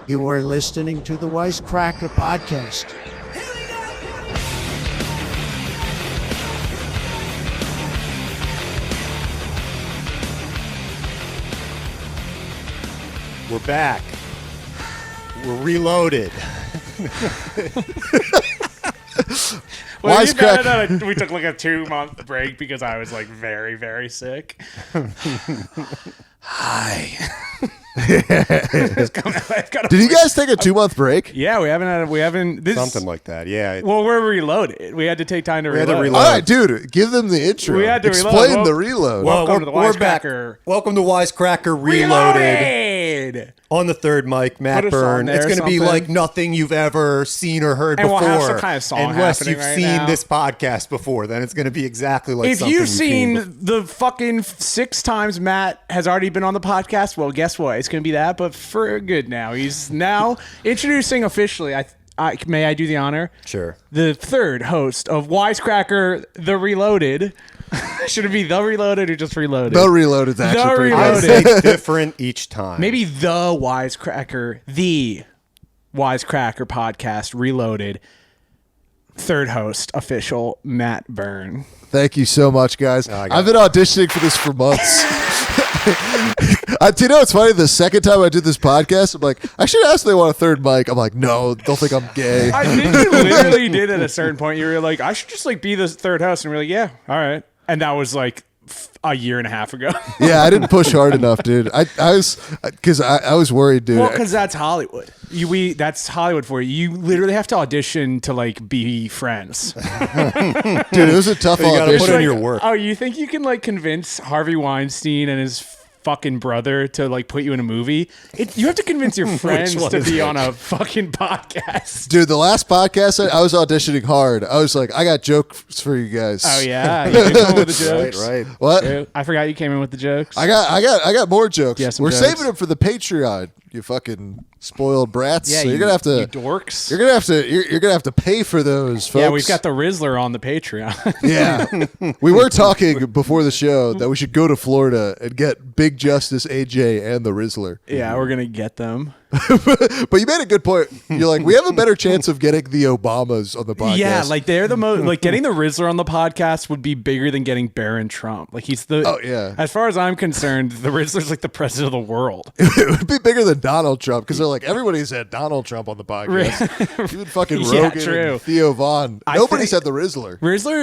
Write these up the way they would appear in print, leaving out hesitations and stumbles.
You are listening to the Wisecracker podcast. We're back. We're reloaded. Well, Wisecracker. We took like a 2-month break because I was like very, very sick. Hi. Did you guys take a 2-month break? Yeah, we haven't Something like that. Yeah. Well, we're reloaded. We had to take time to reload. All right, dude, give them the intro. We had to explain reload. the reload. Welcome to the we're back. Wisecracker. Welcome to Wisecracker Reloaded. On the third mic, Matt Put a song Byrne. there It's going to be something. like nothing you've ever seen or heard And before. we'll have some kind of song unless happening you've right seen now. this podcast before, then it's going to be exactly like If something you've seen before. the fucking 6 times Matt has already been on the podcast, well, guess what? It's going to be that, but for good now. He's now introducing officially, may I do the honor? Sure. The third host of Wisecracker, The Reloaded. Should it be The Reloaded or just Reloaded? The reload is actually The pretty Reloaded. good. It's different each time. Maybe The Wisecracker, The Wisecracker podcast, Reloaded. Third host, official, Matt Byrne. Thank you so much, guys. I've been auditioning for this for months. Do you know what's funny? The second time I did this podcast, I'm like, I should ask if they want a third mic. I'm like, no, they'll think I'm gay. I think you literally did at a certain point. You were like, I should just like be the third host. And we're like, yeah, all right. And that was like a year and a half ago. Yeah, I didn't push hard enough, dude. I was worried, dude. Well, because that's Hollywood. That's Hollywood for you. You literally have to audition to like be friends. Dude, it was a tough You gotta audition. put in your work. Oh, you think you can like convince Harvey Weinstein and his fucking brother to like put you in a movie? You have to convince your friends one to is be it? on a fucking podcast. Dude, the last podcast, I was auditioning hard. I was like, I got jokes for you guys. Oh yeah, you came in with the jokes. Right. What? I forgot you came in with the jokes. I got more jokes. Yeah, some We're jokes. saving them for the Patreon. You fucking spoiled brats. Yeah, so you're gonna have to. you dorks. You're gonna have to pay for those, folks. Yeah, we've got the Rizzler on the Patreon. Yeah, we were talking before the show that we should go to Florida and get Big Justice, AJ, and the Rizzler. Yeah, we're gonna get them. But you made a good point. You're like, we have a better chance of getting the Obamas on the podcast. Yeah, like they're the most like getting the Rizzler on the podcast would be bigger than getting Barron Trump. Like he's the Oh, yeah. As far as I'm concerned, the Rizzler's like the president of the world. it would be bigger than Donald Trump because they're like, everybody's had Donald Trump on the podcast. Even fucking Yeah, Rogan true. and Theo Vaughn. I Nobody's think- had the Rizzler.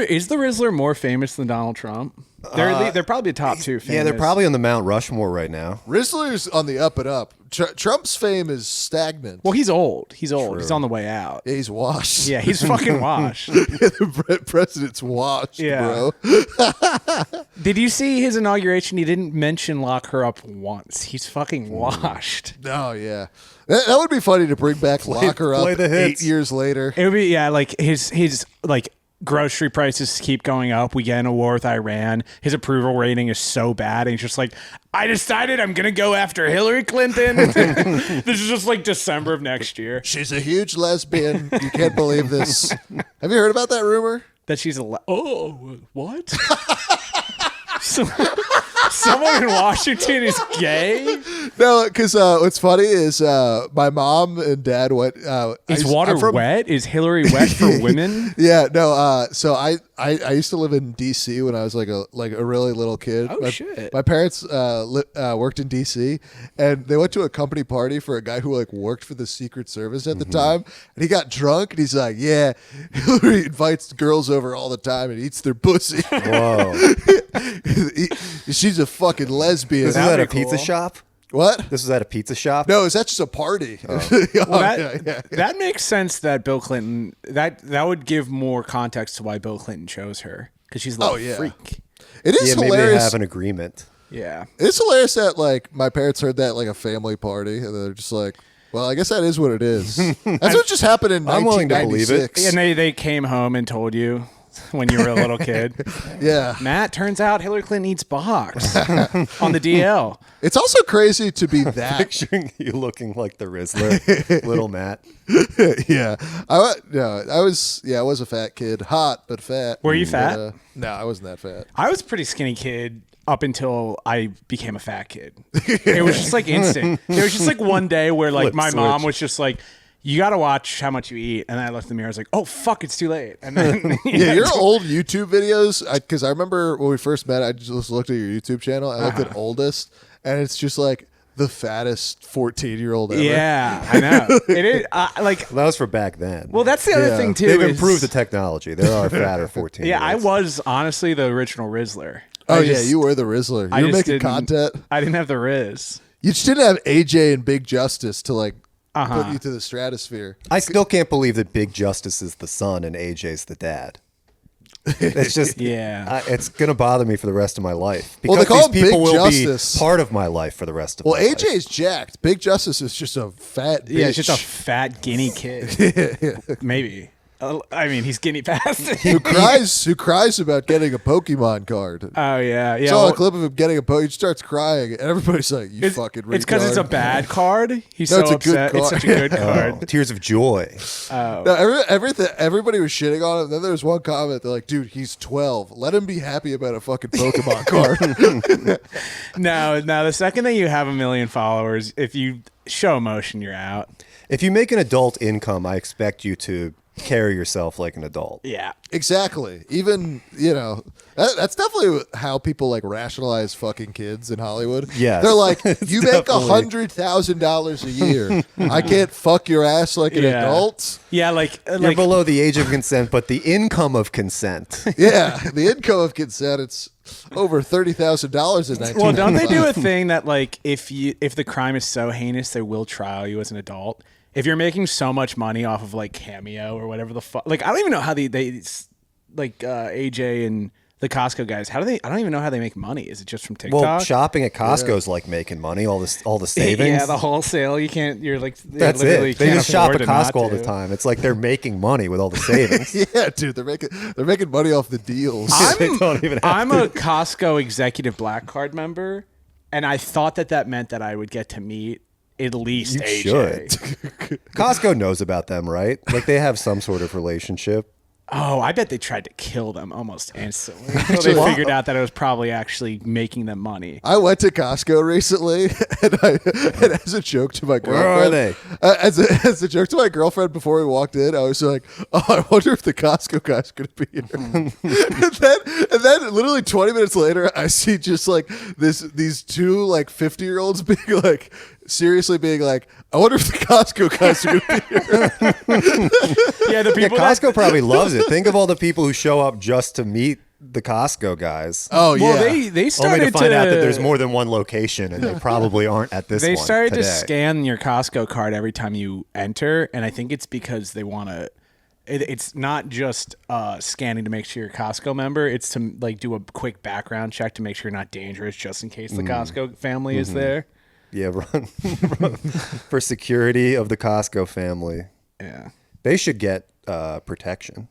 Is the Rizzler more famous than Donald Trump? They're probably top 2 famous. Yeah, they're probably on the Mount Rushmore right now. Rizzler's on the up and up. Trump's fame is stagnant. Well, he's old. He's on the way out. Yeah, he's washed. Yeah, he's fucking washed. Yeah, the president's washed, Yeah. bro. Did you see his inauguration? He didn't mention lock her up once. He's fucking washed. Oh, yeah. That would be funny to bring back Lock Her play Up the 8 hits. years later. It would be like his like grocery prices keep going up. We get in a war with Iran. His approval rating is so bad. And he's just like, I decided I'm gonna go after Hillary Clinton. This is just like December of next year. She's a huge lesbian. You can't believe this. Have you heard about that rumor? That she's what? Someone in Washington is gay? No, because what's funny is my mom and dad went. Is water wet? Is Hillary wet for women? Yeah, no. So I used to live in D.C. when I was like a really little kid. Oh, shit. My parents worked in D.C. and they went to a company party for a guy who like worked for the Secret Service at the time, and he got drunk and he's like, "Yeah, Hillary invites girls over all the time and eats their pussy." Whoa. She's a fucking lesbian. This is at a That'd be pizza cool. shop? What? This is at a pizza shop? No, is that just a party? Well, that makes sense that Bill Clinton that would give more context to why Bill Clinton chose her because she's a little freak. It is Yeah, maybe they hilarious. have an agreement. Yeah. It's hilarious that like my parents heard that like a family party and they're just like, well, I guess that is what it is. That's what just happened in I'm willing to believe it. 1996. And they came home and told you when you were a little kid. Yeah. Matt, turns out Hillary Clinton eats box on the DL. It's also crazy to be that. Picturing you looking like the Rizzler, little Matt. Yeah. I was a fat kid. Hot, but fat. Were you fat? No, I wasn't that fat. I was a pretty skinny kid up until I became a fat kid. It was just like instant. There was just like one day where like Flip my mom switch. was just like, you got to watch how much you eat. And then I looked in the mirror. I was like, oh, fuck, it's too late. And then, Yeah, your old YouTube videos, because I remember when we first met, I just looked at your YouTube channel. I looked at oldest, and it's just like the fattest 14-year-old ever. Yeah, I know. It is like, That was for back then. well, that's the other Yeah. thing too. They've is- improved the technology. There are fatter 14. Yeah, I was honestly the original Rizzler. Oh, I yeah, just- you were the Rizzler. I You were just making didn't- content. I didn't have the Riz. You just didn't have AJ and Big Justice to like Uh-huh. put you to the stratosphere. I still can't believe that Big Justice is the son and AJ's the dad. It's just, Yeah. it's gonna bother me for the rest of my life because Well, they call these him people Big will Justice. be part of my life for the rest of Well, my AJ's jacked. Big Justice is just a fat bitch. Yeah, it's just a fat guinea kid. Maybe. I mean, he's guinea past. who cries about getting a Pokemon card. Oh yeah, yeah. Saw well, a clip of him getting a Pokemon. He starts crying, and everybody's like, "You fucking retard." it's because it's a bad card. He's No, so it's a good upset. It's card. such a good life. card. Tears of joy. No, everybody was shitting on him. Then there was one comment. They're like, "Dude, he's 12. Let him be happy about a fucking Pokemon card." No, the second that you have 1 million followers, if you show emotion, you're out. If you make an adult income, I expect you to carry yourself like an adult. Yeah. Exactly. Even that's definitely how people like rationalize fucking kids in Hollywood. Yes. They're like, you make definitely- $100,000 a year. I can't fuck your ass like an Yeah. adult. Yeah, like You're below the age of consent, but the income of consent. Yeah, the income of consent, it's over $30,000 in 1995. well, don't they do a thing that like if the crime is so heinous, they will trial you as an adult? If you're making so much money off of like Cameo or whatever the fuck, like I don't even know how they like AJ and the Costco guys. How do they? I don't even know how they make money. Is it just from TikTok? Well, shopping at Costco is like making money. All the savings. Yeah, the wholesale. You can't. You're like That's literally it. They can't just shop afford at to not Costco all the to. time. It's like they're making money with all the savings. Yeah, dude, they're making money off the deals. They don't even have I'm a Costco executive black card member, and I thought that meant that I would get to meet at least You AJ. should. Costco knows about them, right? Like they have some sort of relationship. Oh, I bet they tried to kill them almost instantly until they figured out that it was probably actually making them money. I went to Costco recently, and as a joke to my girlfriend, Where are they? As a joke to my girlfriend before we walked in, I was like, "Oh, I wonder if the Costco guy's going to be here." and then, literally 20 minutes later, I see just like these two like 50-year-olds being like, seriously being like, "I wonder if the Costco guys are going to be here." Yeah, the Yeah, people Costco probably loves it. Think of all the people who show up just to meet the Costco guys. Oh yeah, Well, they started Only to find out that there's more than one location, and they probably aren't at this They one started to today. scan your Costco card every time you enter, and I think it's because they want to. It's not just scanning to make sure you're a Costco member. It's to like do a quick background check to make sure you're not dangerous, just in case the Costco family is there. Yeah, run for security of the Costco family. Yeah, They should get protection.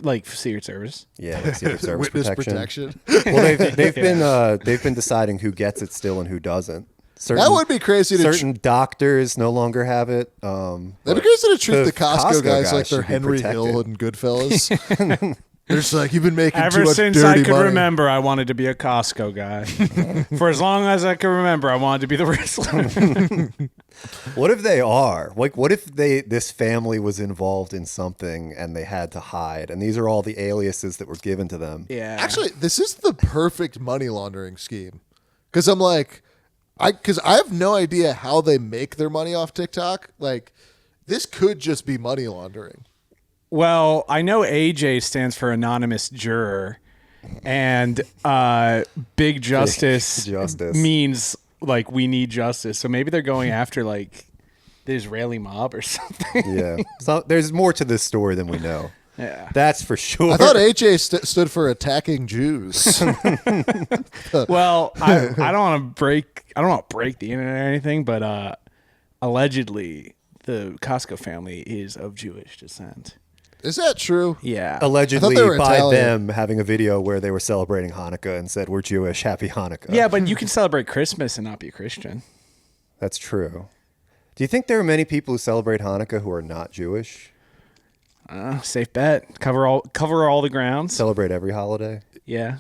like Secret Service. Yeah, like Secret Service witness protection. protection. Well, they've been deciding who gets it still and who doesn't. That would be crazy to certain doctors no longer have it. That'd be crazy to treat the Costco guys like they're should be Henry protected. Hill and Goodfellas. They're just like, you've been making too Ever much since dirty I could money. remember, I wanted to be a Costco guy. For as long as I could remember, I wanted to be the wrestler. What if they are? Like, what if this family was involved in something and they had to hide? And these are all the aliases that were given to them. Yeah. Actually, this is the perfect money laundering scheme. Because I'm like, because I have no idea how they make their money off TikTok. Like, this could just be money laundering. Well, I know AJ stands for Anonymous Juror, and Big Justice, Justice. means like we need justice. So maybe they're going after like the Israeli mob or something. Yeah. So there's more to this story than we know. Yeah. That's for sure. I thought AJ stood for attacking Jews. Well, I don't want to break the internet or anything, but allegedly the Costco family is of Jewish descent. Is that true? Yeah. Allegedly they were by Italian. them having a video where they were celebrating Hanukkah and said, "We're Jewish, happy Hanukkah." Yeah, but you can celebrate Christmas and not be a Christian. That's true. Do you think there are many people who celebrate Hanukkah who are not Jewish? Safe bet. Cover all the grounds. Celebrate every holiday? Yeah.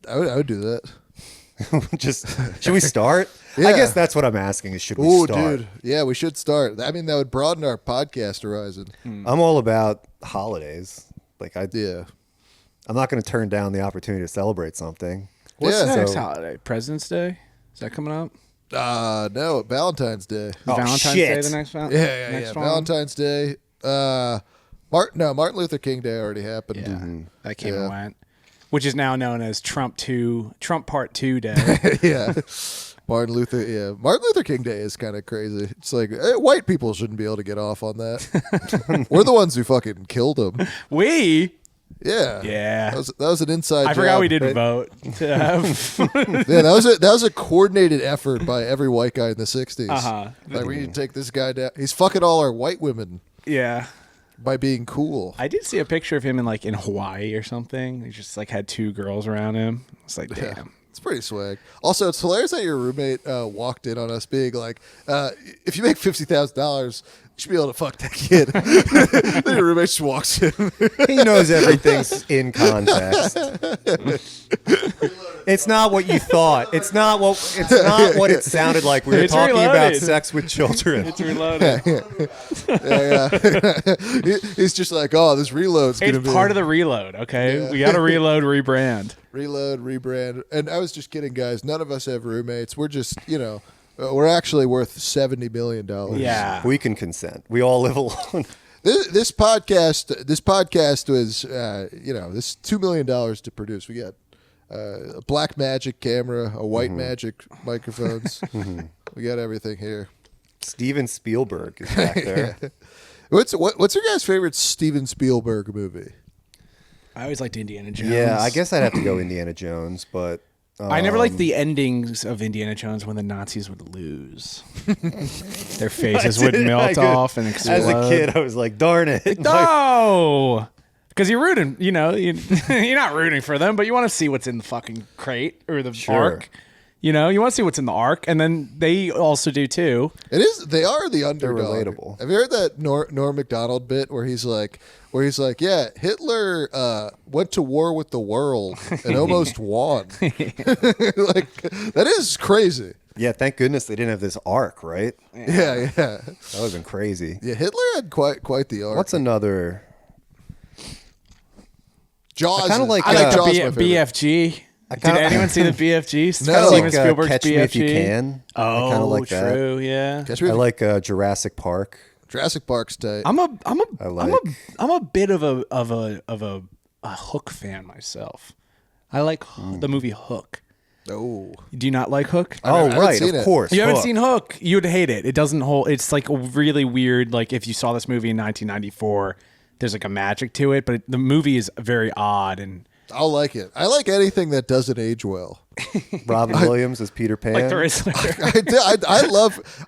I would do that. Just should we start? Yeah. I guess that's what I'm asking is should we Oh, start? dude. Yeah, we should start. I mean, that would broaden our podcast horizon. I'm all about holidays. Like Yeah. I'm not going to turn down the opportunity to celebrate something. What's Yeah. the next So- holiday? President's Day? Is that coming up? No, Valentine's Day. Is Oh, Valentine's shit. Day the next one? Yeah. Next one? Valentine's Day. Martin Luther King Day already happened. Yeah, that came Yeah. and went. Which is now known as Trump Part 2 Day. Yeah. Martin Luther King Day is kind of crazy. It's like white people shouldn't be able to get off on that. We're the ones who fucking killed him. We? Yeah. Yeah. That was an inside I job. forgot we did right? vote to have. Yeah, that was a coordinated effort by every white guy in the 60s. Uh-huh. Like, we need to take this guy down. He's fucking all our white women Yeah. by being cool. I did see a picture of him in Hawaii or something. He just had two girls around him. It's like, damn. Yeah. It's pretty swag. Also, it's hilarious that your roommate walked in on us being like, if you make $50,000, you should be able to fuck that kid. Then your roommate just walks in. He knows everything's in context. It's not what you thought. It's not what it sounded like. We were It's talking about reloaded. sex with children. It's reloaded. He's just like, oh, this reload's going to It's be part of the reload, okay? Yeah. We got to reload, rebrand. reload, rebrand. And I was just kidding, guys. None of us have roommates. We're just, we're actually worth $70 million. Yeah. We can consent. We all live alone. This podcast was, this $2 million to produce. We got a black magic camera, a white magic microphones. We got everything here. Steven Spielberg is back there. What's your guys' favorite Steven Spielberg movie? I always liked Indiana Jones. Yeah, I guess I'd have to go Indiana Jones, but I never liked the endings of Indiana Jones when the Nazis would lose. Their faces would melt off and explode. as a kid, I was like, darn it. No! Because you're rooting, you're not rooting for them, but you want to see what's in the fucking crate or the Sure. ark. You want to see what's in the ark, and then they also do too. They are the underdog. relatable. Have you heard that Norm Macdonald bit where he's like, yeah, Hitler went to war with the world and almost won. Like, that is crazy. Yeah, thank goodness they didn't have this arc, right? Yeah. That would have been crazy. Yeah, Hitler had quite the arc. What's another? Jaws? I kinda like, I like Jaws the is my favorite. BFG. Did anyone see the BFG? No. Steven Like, Like Spielberg's Catch Me BFG. If You Can. I Oh, kind of like that. true. Yeah. Catch Me I If- like Jurassic Park. Jurassic Park's tight. I'm a bit of a Hook fan myself. I like the movie Hook. Oh. Do you not like Hook? Oh, haven't right, seen of it. course. You haven't Hook. seen Hook. You'd hate it. It doesn't hold. It's like a really weird. Like if you saw this movie in 1994, there's like a magic to it, but the movie is very odd and I'll like it. I like anything that doesn't age well. Robin Williams as Peter Pan. like the Rizzler.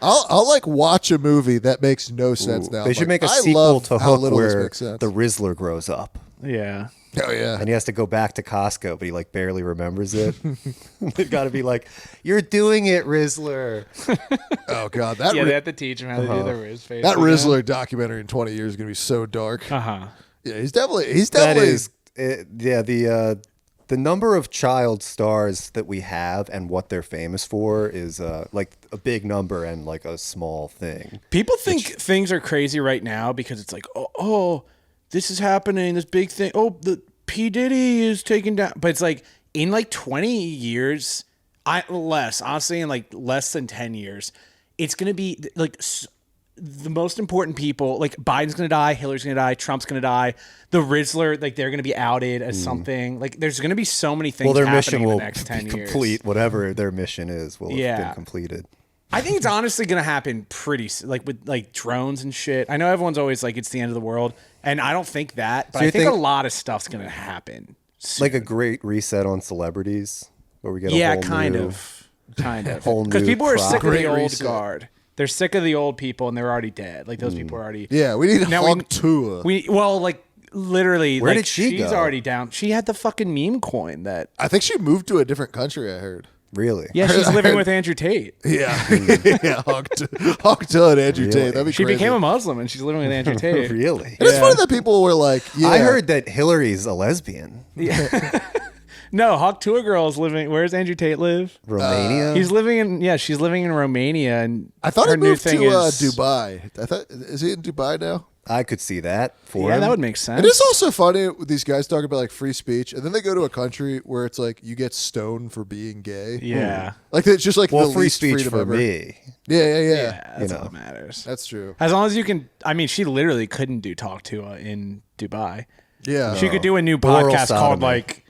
I'll like watch a movie that makes no sense now. They should Like, make a I sequel love to how Hook little this where makes sense. the Rizzler grows up. Yeah. Oh yeah. And he has to go back to Costco, but he like barely remembers it. They've got to be like, "You're doing it, Rizzler." Oh god, that Yeah, they have to teach him how to do the Riz face. that Rizzler documentary in 20 years is gonna be so dark. Uh-huh. Yeah, he's definitely That is, the number of child stars that we have and what they're famous for is like a big number and like a small thing. People think things are crazy right now because it's like, oh, this is happening, this big thing. Oh, the P. Diddy is taken down. But it's like in like 20 years, honestly, in like less than 10 years, it's going to be like the most important people, like Biden's going to die, Hillary's going to die, Trump's going to die, the Rizzler, like they're going to be outed as something. Like there's going to be so many things Well, their happening mission in will the next 10 be years. complete. Whatever their mission is will have Yeah. been completed. I think it's honestly going to happen like with like drones and shit. I know everyone's always like it's the end of the world, and I don't think that, but So you I think a think- lot of stuff's going to happen. soon. Like a great reset on celebrities where we get a yeah, whole kind new, of, whole because new people are crop. sick of Great the old reset. guard. They're sick of the old people, and they're already dead. Like those people are already. Yeah, we need Now Hawk Tua. like literally. Where like, did she she's go? already down. She had the fucking meme coin that. I think she moved to a different country. I heard. Really? Yeah, she's living with Andrew Tate. Yeah, yeah, Hawk Tua and Andrew Really? Tate. That'd be She crazy. became a Muslim, and she's living with Andrew Tate. Really? It's funny that people were like, yeah. I heard that Hillary's a lesbian. No, Hawk Tour Girl is living. Where's Andrew Tate live? Romania. He's living in. Yeah, she's living in Romania, and I thought her he moved to new thing is Dubai. I thought, is he in Dubai now? I could see that for Yeah, him. that would make sense. It is also funny with these guys talking about like free speech, and then they go to a country where it's like you get stoned for being gay. Yeah. Like it's just like well, the free least speech freedom for ever. me. Yeah. Yeah, that's You all know. that matters. That's true. As long as you can. I mean, she literally couldn't do Talk to in Dubai. Yeah. She could do a new Oral podcast called sodomy. like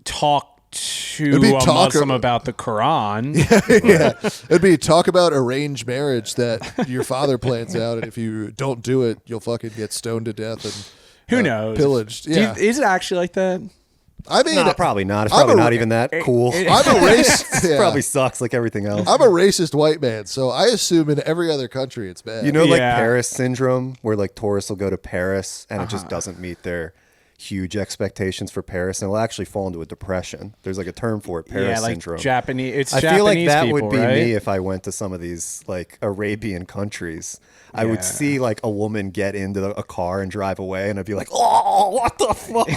Talk to It'd be a talk- Muslim about the Quran. Yeah, it'd be talk about arranged marriage that your father plans out, and if you don't do it, you'll fucking get stoned to death and Who knows? pillaged. Do you- Yeah, is it actually like that? I mean, No, probably not. It's I'm probably a- not even that cool. I'm a racist. It yeah. probably sucks like everything else. I'm a racist white man, so I assume in every other country it's bad. You know, like Yeah. Paris syndrome, where like tourists will go to Paris and it just doesn't meet their huge expectations for Paris, and will actually fall into a depression. There's like a term for it, Paris yeah, like syndrome. Japanese. It's I Japanese feel like that people, would be right? me if I went to some of these like Arabian countries. I would Yeah. see like a woman get into a car and drive away, and I'd be like, "Oh, what the fuck?"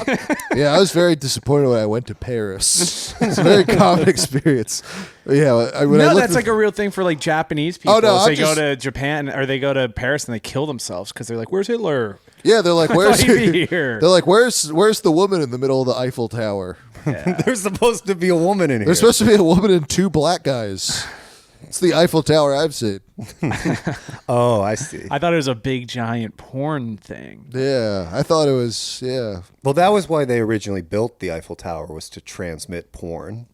Yeah, I was very disappointed when I went to Paris. It's a very common experience. Yeah, when I No, looked that's at- like a real thing for like Japanese people. Oh, no, is I'm they go just- to Japan or they go to Paris and they kill themselves because they're like, "Where's Hitler?" yeah, they're like, "Where's?" he'd be here. They're like, "Where's the woman in the middle of the Eiffel Tower?" There's supposed to be a woman in here. There's supposed to be a woman and two black guys. It's the Eiffel Tower I've seen. Oh, I see. I thought it was a big giant porn thing. Yeah, I thought it was. Yeah, Well, that was why they originally built the Eiffel Tower, was to transmit porn.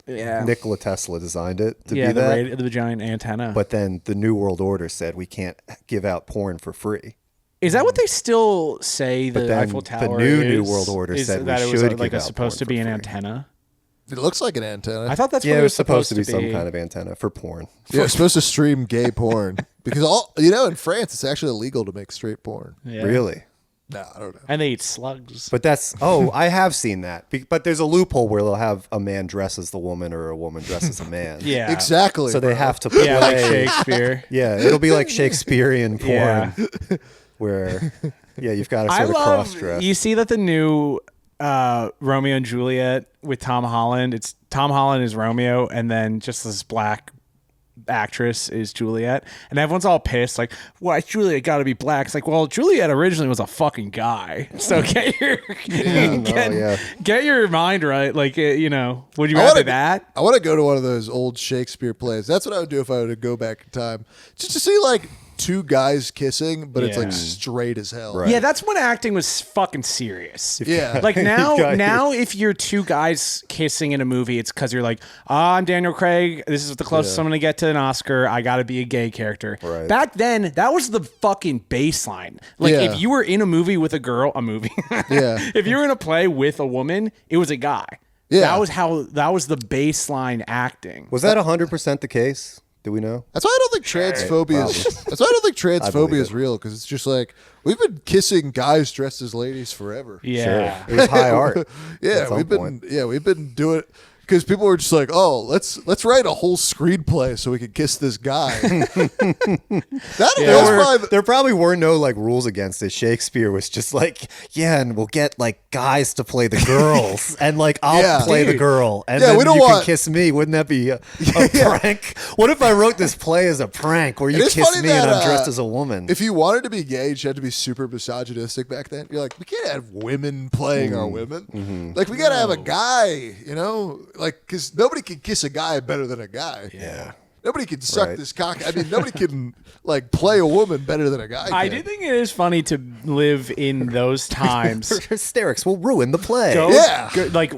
Yeah, Nikola Tesla designed it to yeah, be that. the giant antenna. But then the New World Order said we can't give out porn for free. Is that what they still say? The then Eiffel the Tower. new is, New World Order is said we that it was should like give it's out supposed to porn be for an free. antenna. it looks like an antenna. I thought that's Yeah, what it it was supposed to be be. some kind of antenna for porn. Yeah, it's supposed to stream gay porn because in France it's actually illegal to make straight porn. Yeah. Really? No, I don't know. And they eat slugs. But I have seen that. But there's a loophole where they'll have a man dress as the woman or a woman dress as a man. Yeah, Exactly. So they bro. have to play. Yeah, like Shakespeare. Yeah, it'll be like Shakespearean porn Yeah. where, you've got to I sort of love. cross-dress. You see that the new Romeo and Juliet with Tom Holland. It's Tom Holland is Romeo, and then just this black actress is Juliet, and everyone's all pissed. Like, why Juliet got to be black? It's like, well, Juliet originally was a fucking guy, so get your get your mind right. Like, would you I rather wanna- that? I want to go to one of those old Shakespeare plays. That's what I would do if I were to go back in time, just to see like two guys kissing, but it's Yeah. like straight as hell. Right. Yeah, that's when acting was fucking serious. Yeah. Like got your- now if you're two guys kissing in a movie, it's because you're like, I'm Daniel Craig. This is the closest I'm going to get to an Oscar. I got to be a gay character. Right. Back then, that was the fucking baseline. Like Yeah. if you were in a movie with a movie. Yeah. If you were in a play with a woman, it was a guy. Yeah. That was the baseline acting. Was that 100% the case? Do we know? That's why I don't think transphobia is. That's why I don't think transphobia believe is it. real, because it's just like we've been kissing guys dressed as ladies forever. Yeah. Sure. It was high art. Yeah, at some we've been point. we've been doing because people were just like, oh, let's write a whole screenplay so we can kiss this guy. There probably were no like rules against it. Shakespeare was just like, and we'll get like guys to play the girls, and like I'll Yeah. play the Dude. girl, and Yeah, then we don't you want- can kiss me. Wouldn't that be a prank? What if I wrote this play as a prank where you is kiss funny me and that, I'm dressed as a woman? If you wanted to be gay, you had to be super misogynistic back then. You're like, we can't have women playing our women. Like, we got to have a guy, like, because nobody can kiss a guy better than a guy. Yeah. Nobody can suck Right. this cock. I mean, nobody can, like, play a woman better than a guy can. I do think it is funny to live in those times. Hysterics will ruin the play. Go, Yeah. go- like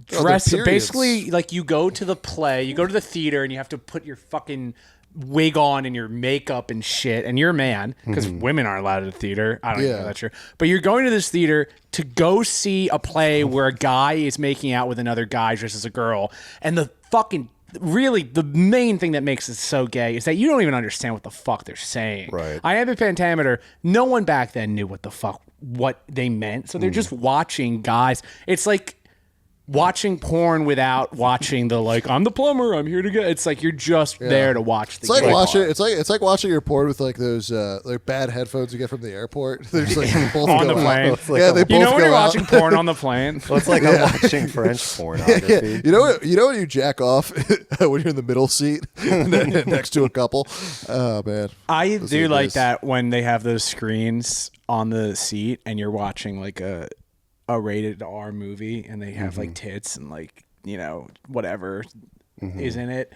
dress. periods. Basically, like you go to the play, you go to the theater, and you have to put your fucking wig on and your makeup and shit, and you're a man because women aren't allowed at the theater. I don't even know Yeah. if that's true, but you're going to this theater to go see a play where a guy is making out with another guy dressed as a girl, and the fucking. Really, the main thing that makes it so gay is that you don't even understand what the fuck they're saying. Right. Iambic pentameter, no one back then knew what they meant. So they're just watching guys. It's like watching porn without watching the like I'm the plumber, I'm here to get. It's like you're just there to watch the. It's like gay watching. part. It's like watching your porn with like those like bad headphones you get from the airport. They're just like both On go the out. plane. It's like Yeah, a- they both You know when go you're out. watching porn on the plane. Well, it's like I'm watching French pornography. You know when you jack off when you're in the middle seat next to a couple. Oh man, I Those do are like days. that when they have those screens on the seat and you're watching like a rated R movie and they have like tits and like whatever is in it.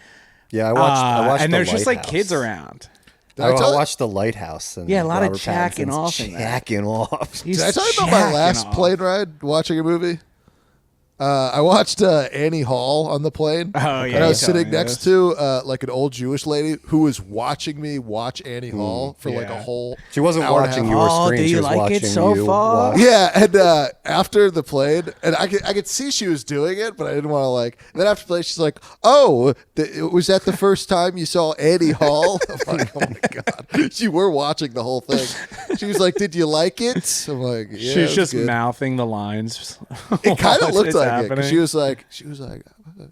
Yeah, I watched and The there's just like Lighthouse. kids around. Did I I tell you- watched The Lighthouse. And Yeah, a lot of Robert jacking Pattinson's off in that. Jacking off. He's Did I tell you about my jacking last off. plane ride watching a movie? I watched Annie Hall on the plane. Oh, yeah, And you I was told sitting me next this. to like an old Jewish lady who was watching me watch Annie Hall for like a Yeah. whole. She wasn't hour and a watching half. your Oh, screen. do She you was like watching it so you far? watch. Yeah, and after the plane, and I could see she was doing it, but I didn't want to like. And then after the plane, she's like, "Oh, was that the first time you saw Annie Hall?" I'm like, "Oh my god!" You were watching the whole thing. She was like, "Did you like it?" I'm like, "Yeah." She's it was just good." mouthing the lines. It kind of while looked it's like it. 'Cause happening. She was like,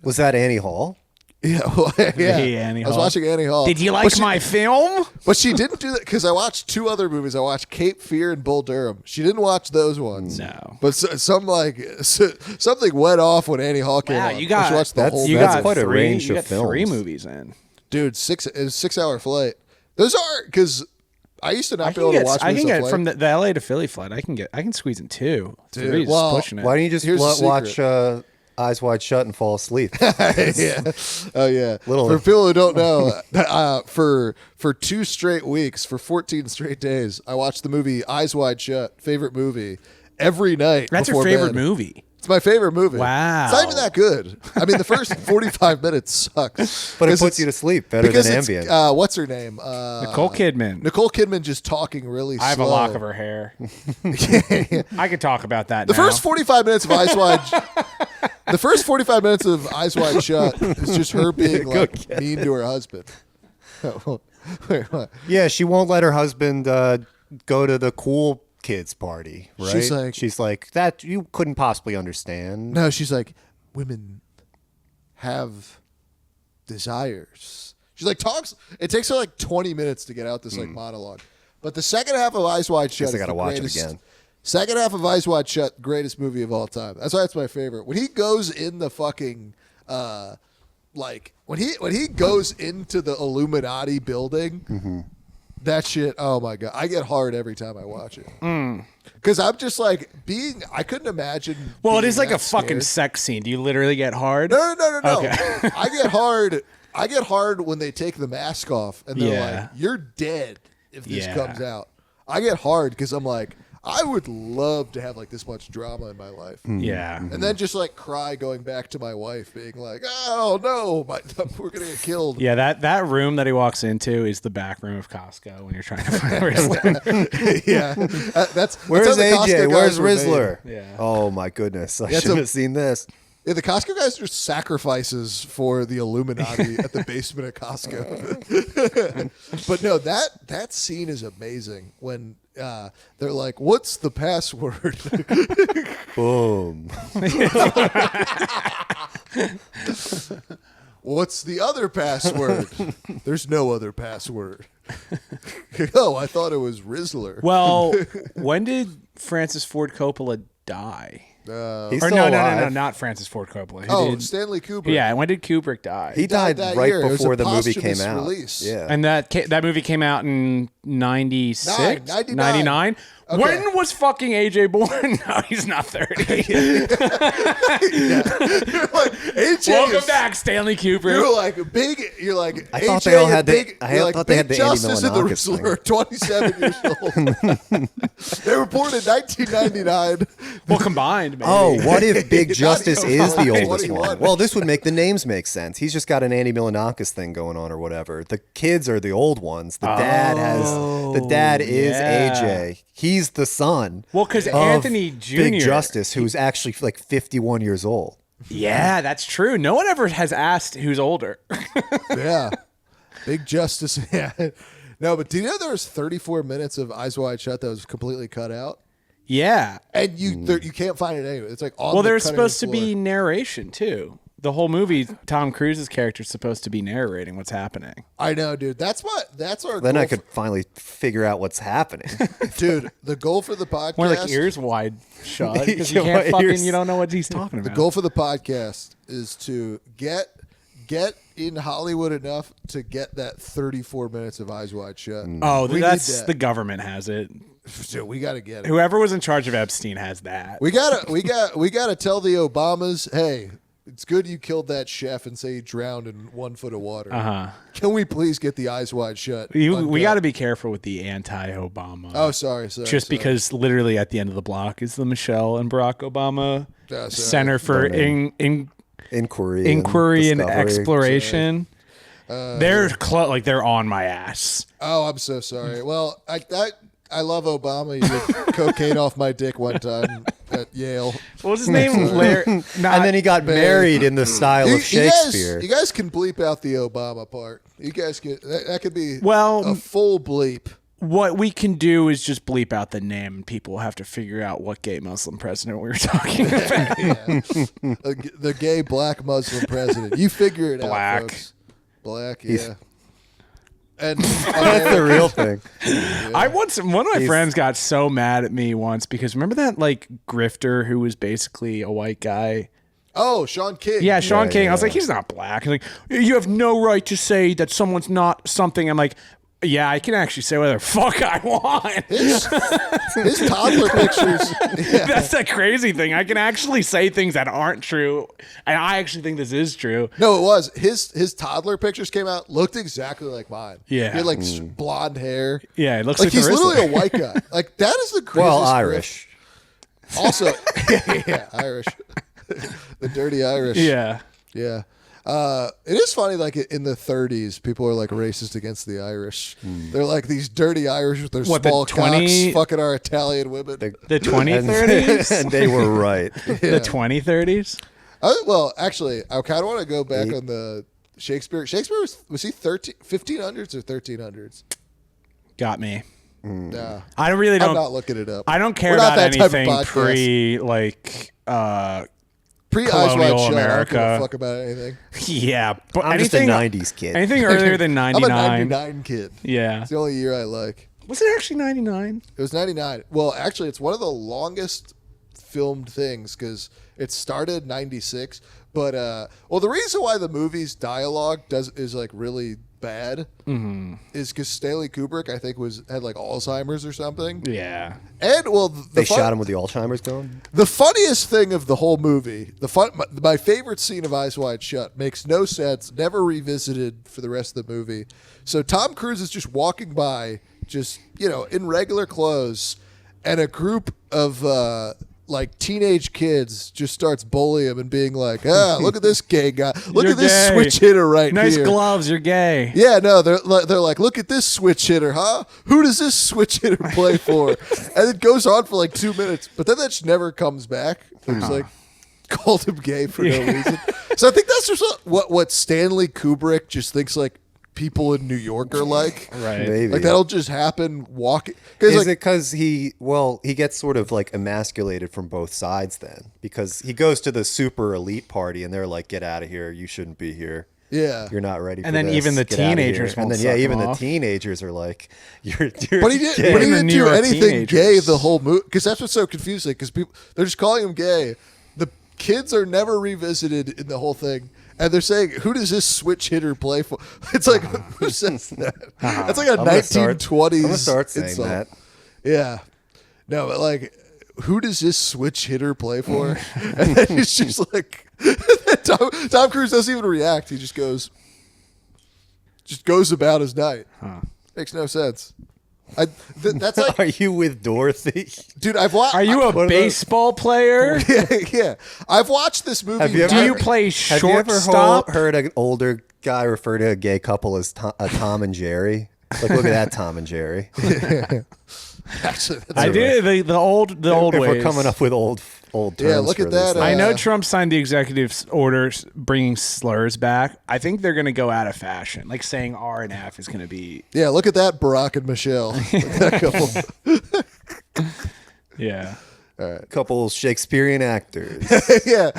Was that Annie Hall? yeah, well, yeah. Hey, Annie I was Hall. watching Annie Hall. Did you But like she- my film? But she didn't do that because I watched two other movies. I watched Cape Fear and Bull Durham. She didn't watch those ones. No. But something went off when Annie Hall came Wow, on. you got She watched the whole you that's got quite a three, range you of got three films. movies in. Dude, it was a 6-hour flight. Those are because I used to not I be can able to get, watch. I can movies on get flight. from the LA to Philly flight. I can squeeze in two. Dude, Three's well, pushing it. Why don't you just Here's the watch Eyes Wide Shut and fall asleep? Yeah. Oh yeah. Little- For people who don't know, for 2 straight weeks, for 14 straight days, I watched the movie Eyes Wide Shut. Favorite movie every night. That's your before favorite bed. movie. It's my favorite movie. Wow. It's not even that good. I mean, the first 45 minutes sucks. But it 'Cause puts you to sleep better because than it's, ambient. what's her name? Nicole Kidman. Nicole Kidman just talking really slow. I have a lock of her hair. I could talk about that The now. first 45 minutes of Eyes Wide. The first 45 minutes of Eyes Wide Shut is just her being like mean to her husband. Wait, what? Yeah, she won't let her husband go to the cool kids party, right? She's like- like that you couldn't possibly understand. No, she's like, women have desires. She's like talks. It takes her like 20 minutes to get out this like monologue. But the second half of Eyes Wide Shut Guess I is gotta the watch it greatest. again. Second half of Eyes Wide Shut, greatest movie of all time. That's why it's my favorite. When he goes in the fucking like when he goes into the Illuminati building, that shit. Oh my god, I get hard every time I watch it. Because I'm just like I couldn't imagine. well, it being is like that a fucking scared. sex scene. Do you literally get hard? No. Okay. I get hard. I get hard when they take the mask off and they're Yeah. like, "You're dead if this Yeah. comes out." I get hard because I'm like, I would love to have like this much drama in my life, Yeah. and then just like cry going back to my wife, being like, "Oh no, we're gonna get killed." Yeah, that room that he walks into is the back room of Costco when you're trying to find Rizzler. Yeah. That's that's Where's how the Costco AJ? guys Where's were made. Rizzler? Yeah. Oh my goodness! I Yeah, should have seen this. Yeah, the Costco guys are sacrifices for the Illuminati at the basement of Costco. But no, that scene is amazing when they're like, "What's the password?" Boom. What's the other password? There's no other password. Oh, I thought it was Rizzler. Well, when did Francis Ford Coppola die? He's Or still no, alive. not Francis Ford Coppola. Who Oh, did- Stanley Kubrick. yeah. When did Kubrick die? He died that right year. It was before a the movie came posthumous out. release. Yeah. And that movie came out in 96? 99. 99? Okay. When was fucking AJ born? No, he's not 30. Like, AJ Welcome is- back, Stanley Kubrick. You're like big. You're like. I thought AJ they all and had the- big, I you're like, thought they had Big the Andy Justice and the Milonakis thing. Rizzler are 27 years old. They were born in 1999. Well, combined, maybe. Oh, what if Big Not Justice even is the like oldest 21. one? Well, this would make the names make sense. He's just got an Andy Milonakis thing going on or whatever. The kids are the old ones. The dad is yeah. AJ. He's the son. Well, 'cause of Anthony Jr. Big Justice, who's actually like 51 years old. Yeah, that's true. No one ever has asked who's older. Yeah, Big Justice. Yeah. No, but do you know there was 34 minutes of Eyes Wide Shut that was completely cut out? Yeah. and you can't find it anywhere. It's like on Well, the there's cutting supposed to room be floor. narration too. The whole movie, Tom Cruise's character is supposed to be narrating what's happening. I know, dude. That's our. Then goal I could finally figure out what's happening. dude. The goal for the podcast. More like ears wide shut because you Yeah, can't what fucking ears- you don't know what he's talking The about. goal for the podcast is to get in Hollywood enough to get that 34 minutes of Eyes Wide Shut. Oh, We need that's that. the government has it. Dude, we got to get it. Whoever was in charge of Epstein has that. We gotta tell the Obamas, hey, it's good you killed that chef and say he drowned in 1 foot of water. Can we please get the Eyes Wide Shut? We uncut? got to be careful with the anti-Obama. Oh, sorry. Just because literally at the end of the block is the Michelle and Barack Obama sorry. Center for Inquiry and discovery. Exploration. They're like they're on my ass. Oh, I'm so sorry. Well, I love Obama. He did cocaine off my dick one time at Yale. What was his name? Larry. And then he got married in the style of Shakespeare. You guys can bleep out the Obama part. You guys can. That could be Well, a full bleep. what we can do is just bleep out the name, and people will have to figure out what gay Muslim president we were talking about. The gay black Muslim president. You figure it Black. out, folks. Black, yeah. And That's the real thing. One of my friends got so mad at me once because remember that like grifter who was basically a white guy. oh, Sean King. Yeah, Sean Yeah, King. I was yeah. like, he's not black. He's like, you have no right to say that someone's not something. I'm like, yeah, I can actually say whatever the fuck I want. His toddler pictures. Yeah. That's the crazy thing. I can actually say things that aren't true, and I actually think this is true. No, it was his toddler pictures came out, looked exactly like mine. Yeah. He had like blonde hair. Yeah, it looks Like like he's there is literally one. a white guy. Like that is the craziest. Well, grift. Irish. Also, yeah, Irish. The dirty Irish. Yeah. Yeah. It is funny, like in the 30s, people are like racist against the Irish. They're like these dirty Irish with their What, the small 20 cocks fucking our Italian women. The 2030s? And they were right. The 2030s? Well, actually, I kind of want to go back on the Shakespeare. Shakespeare was he 1500s or 1300s? Got me. Nah, I really I'm don't. not looking it up. I don't care We're not about that type of anything podcast. pre like Pre Eyes Wide colonial Shut. I don't America. give a fuck about anything. yeah, but I'm just a anything 90s kid. anything earlier than I'm 99. a 99 kid. Yeah. It's the only year I like. Was it actually 99? It was 99. Well, actually, it's one of the longest filmed things because it started 96. But well, the reason why the movie's dialogue is like really bad is because Stanley Kubrick, I think, had like Alzheimer's or something. Yeah. And well, They shot him with the Alzheimer's gun. The funniest thing of the whole movie, my favorite scene of Eyes Wide Shut makes no sense, never revisited for the rest of the movie. So Tom Cruise is just walking by, just in regular clothes, and a group of like teenage kids just starts bullying him and being like, look at this gay guy, look You're at this gay. switch hitter right Nice here. gloves, you're gay. Yeah, no, they're like, look at this switch hitter, huh? Who does this switch hitter play for? And it goes on for like 2 minutes, but then that just never comes back. It's like called him gay for no reason. So I think that's just what Stanley Kubrick just thinks like people in New York are like. Right. Maybe. Like that'll just happen walking. Is Like, it because he gets sort of like emasculated from both sides then? Because he goes to the super elite party and they're like, get out of here. You shouldn't be here. yeah. You're not ready for And then this. even the Get outta here." teenagers And won't then, yeah, suck even him the off. teenagers are like, you're But he, did, gay. but he Even the didn't New do York anything teenagers. gay the whole movie. Because that's what's so confusing. Because they're just calling him gay. The kids are never revisited in the whole thing. And they're saying, who does this switch hitter play for? It's like, who says that? That's like a I'm gonna start- 1920s I'm gonna start saying insult. that. Yeah. No, but like, who does this switch hitter play for? And then it's just like, Tom Cruise doesn't even react. He just goes about his night. Makes no sense. That's like, Are you with Dorothy? dude, I've watched. Are you a baseball player? yeah, I've watched this movie. Have you Do ever- you play Have you ever shortstop? heard an older guy refer to a gay couple as Tom and Jerry? Like, look at that Tom and Jerry. Actually, that's I right. did the old if ways. we're coming up with old terms. Yeah, look for at this that, thing. I know Uh, Trump signed the executive orders bringing slurs back. I think they're going to go out of fashion. Like saying R and F is going to be. Yeah, look at that, Barack and Michelle. Look at that couple. Yeah. Couple Shakespearean actors. Yeah.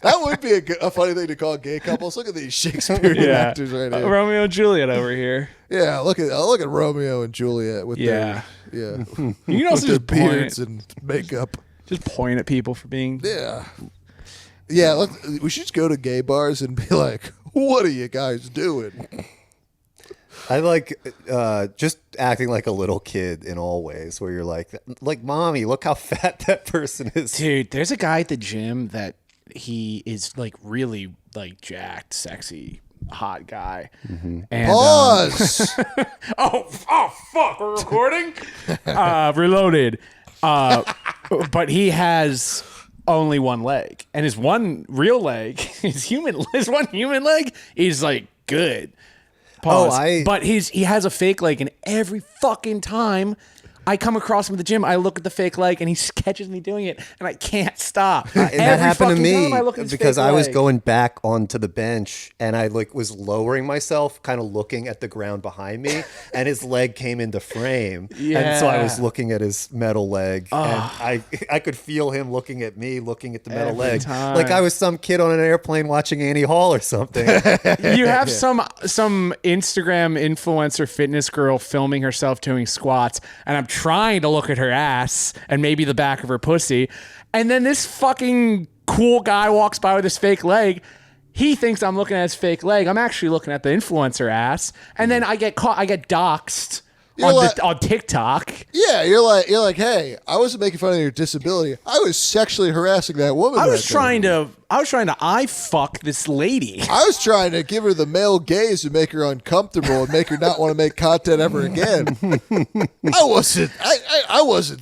That would be a funny thing to call gay couples. Look at these Shakespearean actors right here. Romeo and Juliet over here. Yeah, look at Romeo and Juliet with their You can also their just beards point, and makeup. just point at people for being. Yeah. We should just go to gay bars and be like, "What are you guys doing?" I like just acting like a little kid in all ways, where you're like, mommy, look how fat that person is. Dude, there's a guy at the gym that he is like really like jacked, sexy, hot guy. And Pause. oh fuck, we're recording? Reloaded. But he has only one leg, and his one real leg, his one human leg is like good. Pause. But he has a fake leg, and every fucking time I come across him at the gym, I look at the fake leg, and he catches me doing it, and I can't stop. And that happened to me because I was leg. going back onto the bench, and I was lowering myself, kind of looking at the ground behind me, and his leg came into frame, and so I was looking at his metal leg, and I could feel him looking at me, looking at the metal leg, like I was some kid on an airplane watching Annie Hall or something. You have some Instagram influencer fitness girl filming herself doing squats, and I'm trying to look at her ass and maybe the back of her pussy, and then this fucking cool guy walks by with his fake leg. He thinks I'm looking at his fake leg. I'm actually looking at the influencer ass, and then I get doxxed on TikTok. Yeah, you're like, hey, I wasn't making fun of your disability. I was sexually harassing that woman. I was trying to eye fuck this lady. I was trying to give her the male gaze and make her uncomfortable and make her not want to make content ever again. I wasn't.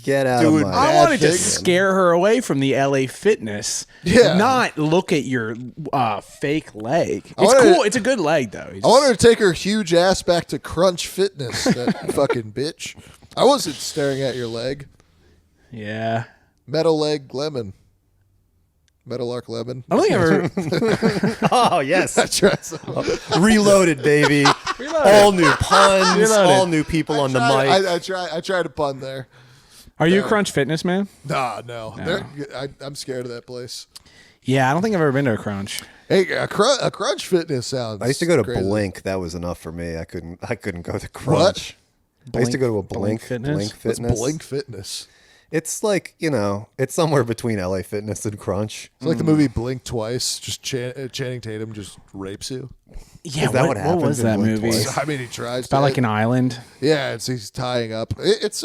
Get out doing of my. bad I wanted to things. scare her away from the LA Fitness. Yeah. Not look at your fake leg. It's wanted cool. to- It's a good leg though. I wanted to take her huge ass back to Crunch Fitness. That fucking bitch. I wasn't staring at your leg. Yeah. Metal leg lemon. Metal Arc Lemon. I don't think ever. Oh yes, That's right. Reloaded, baby. All new puns, Reloaded. all new people on the mic. I tried a pun there. Are you a Crunch Fitness man? Nah, no. I'm scared of that place. Yeah, I don't think I've ever been to a Crunch. Hey, a Crunch Fitness sounds. I used to go to crazy. Blink. That was enough for me. I couldn't go to Crunch. I used to go to a Blink Fitness? Blink What's Fitness. Blink Fitness? It's like, it's somewhere between LA Fitness and Crunch. It's like the movie Blink Twice. Just Channing Tatum just rapes you. Yeah, Is that what what happens was in that Blink movie? Twice? I mean, he tries About to. like an island. Yeah, he's tying up. It's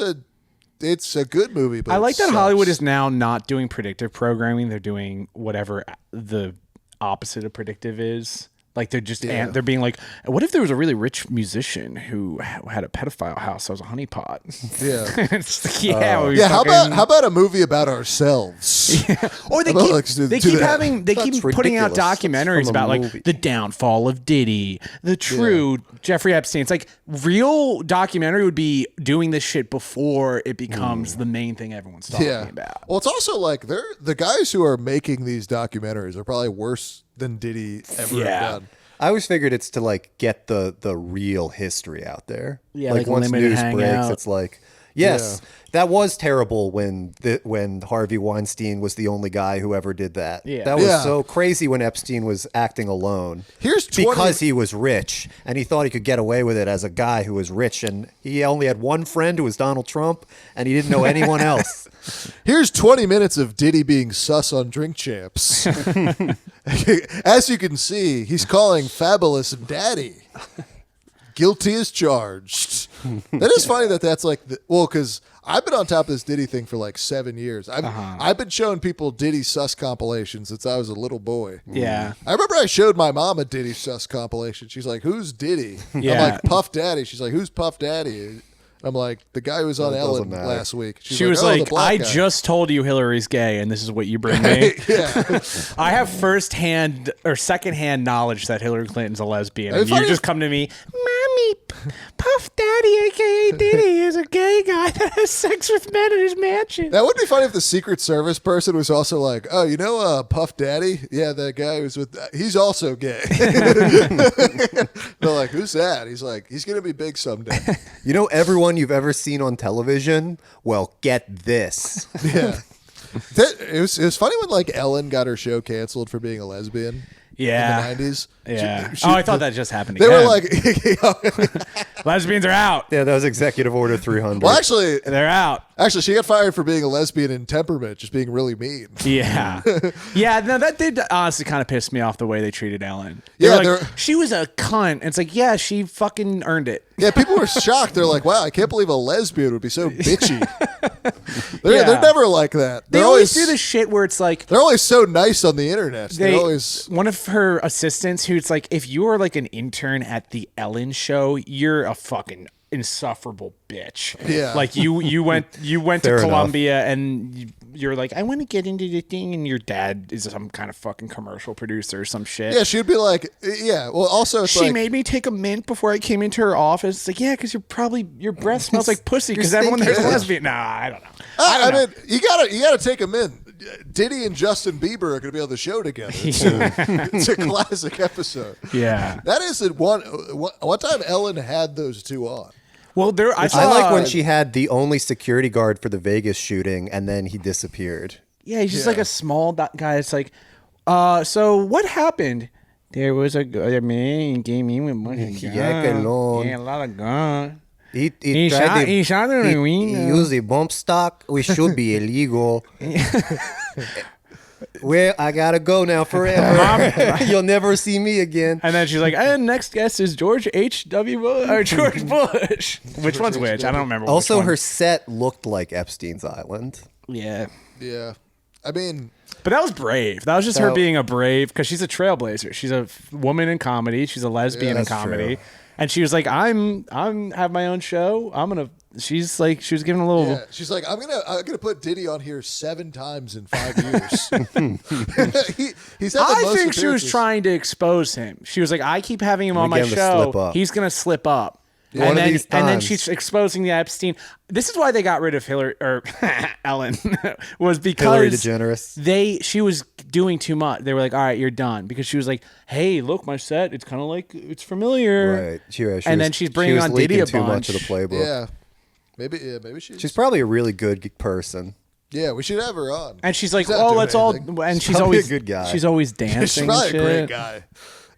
a good movie, but I like it that sucks. Hollywood is now not doing predictive programming. They're doing whatever the opposite of predictive is. Like they're just they're being like, what if there was a really rich musician who had a pedophile house that was a honeypot? Yeah. It's like, yeah. Yeah, how about a movie about ourselves? Or they How about, keep like, do they keep that? having they keep That's putting out ridiculous. That's documentaries from a about like movie. the downfall of Diddy, the true Jeffrey Epstein. It's like real documentary would be doing this shit before it becomes the main thing everyone's talking about. Well, it's also like the guys who are making these documentaries are probably worse than Diddy ever have done. I always figured it's to like get the real history out there. Yeah, like like once limited news breaks, hangout. it's like, yes, that was terrible when Harvey Weinstein was the only guy who ever did that. Yeah. That was Yeah. so crazy when Epstein was acting alone. Here's 20 because he was rich and he thought he could get away with it as a guy who was rich, and he only had one friend who was Donald Trump, and he didn't know anyone else. Here's 20 minutes of Diddy being sus on Drink Champs. As you can see, he's calling Fabulous daddy. Guilty as charged. That is funny that's like, because I've been on top of this Diddy thing for like 7 years. I've been showing people Diddy sus compilations since I was a little boy. Yeah. I remember I showed my mom a Diddy sus compilation. She's like, "Who's Diddy?" Yeah. I'm like, "Puff Daddy." She's like, "Who's Puff Daddy?" I'm like, "The guy who was on It doesn't Ellen matter. last week." She's She was "Oh, the like, black I guy." just told you Hillary's gay, and this is what you bring me. Yeah. I have firsthand or secondhand knowledge that Hillary Clinton's a lesbian. I mean, And you funny- just come to me, Mommy, Puff Daddy, aka Diddy, is a gay guy that has sex with men in his mansion. That would be funny if the Secret Service person was also like, oh, you know Puff Daddy? Yeah, that guy who's with, he's also gay. They're like, who's that? He's like, he's going to be big someday. You know everyone you've ever seen on television? Well, get this. Yeah. It was funny when like Ellen got her show canceled for being a lesbian. Yeah. In the 90s. Yeah. I thought that just happened They again. were like, lesbians are out. Yeah, that was Executive Order 300. well, actually, They're out. she got fired for being a lesbian in temperament, just being really mean. Yeah. Yeah, no, that did honestly kind of piss me off the way they treated Ellen. They Yeah, were like, she was a cunt. And it's like, yeah, she fucking earned it. Yeah, people were shocked. They're like, wow, I can't believe a lesbian would be so bitchy. They're Yeah. never like that. They They're always do this shit where it's like, They're always so nice on the internet. They always. one of her assistants who's like, if you were like an intern at the Ellen show, you're a fucking insufferable bitch. Yeah. Like you went to Fair enough. Columbia and you're like, I want to get into the thing, and your dad is some kind of fucking commercial producer or some shit. Yeah, she'd be like, yeah. Well, also, it's She like, made me take a mint before I came into her office. It's like, yeah, because your breath smells like pussy because everyone there's stinky. lesbian. Nah, I don't know. I mean, you gotta take them in. Diddy and Justin Bieber are gonna be on the show together. It's a classic episode. Yeah. That is one time Ellen had those two on. Well, I I like when she had the only security guard for the Vegas shooting, and then he disappeared. Yeah, he's just like a small guy. It's like, so what happened? There was a man came in with a bunch of guns. Yeah, que no. Yeah, a lot of guns. He shot her in the window. used a bump stock, which should be illegal. Well, I gotta go now forever. You'll never see me again. And then she's like, and next guest is George H.W. Bush, or George Bush. Which one's which? I don't remember. Also, which one. her set looked like Epstein's Island. Yeah. Yeah, I mean, But that was brave. That was just her So- being a brave, because she's a trailblazer. She's a woman in comedy. She's a lesbian in that's comedy. true. And she was like, I'm have my own show. She's like, she was giving a little. yeah. She's like, I'm gonna put Diddy on here 7 times in 5 years. He's had the I most think she was appearances. trying to expose him. She was like, I keep having him on my get him to slip show. up. He's gonna slip up. One And of then, these and then times. she's exposing the Epstein. This is why they got rid of Hillary or Ellen was because Hillary DeGeneres. she was doing too much. They were like, all right, you're done, because she was like, hey, look, my set. It's kind of like it's familiar. Right. And then she's bringing on Diddy a too much bunch. of the playbook. Yeah, maybe She's probably a really good person. Yeah, we should have her on. And she's like, not oh, doing let's all. anything. And she's probably always a good guy. She's always She's dancing. probably and a great shit. guy.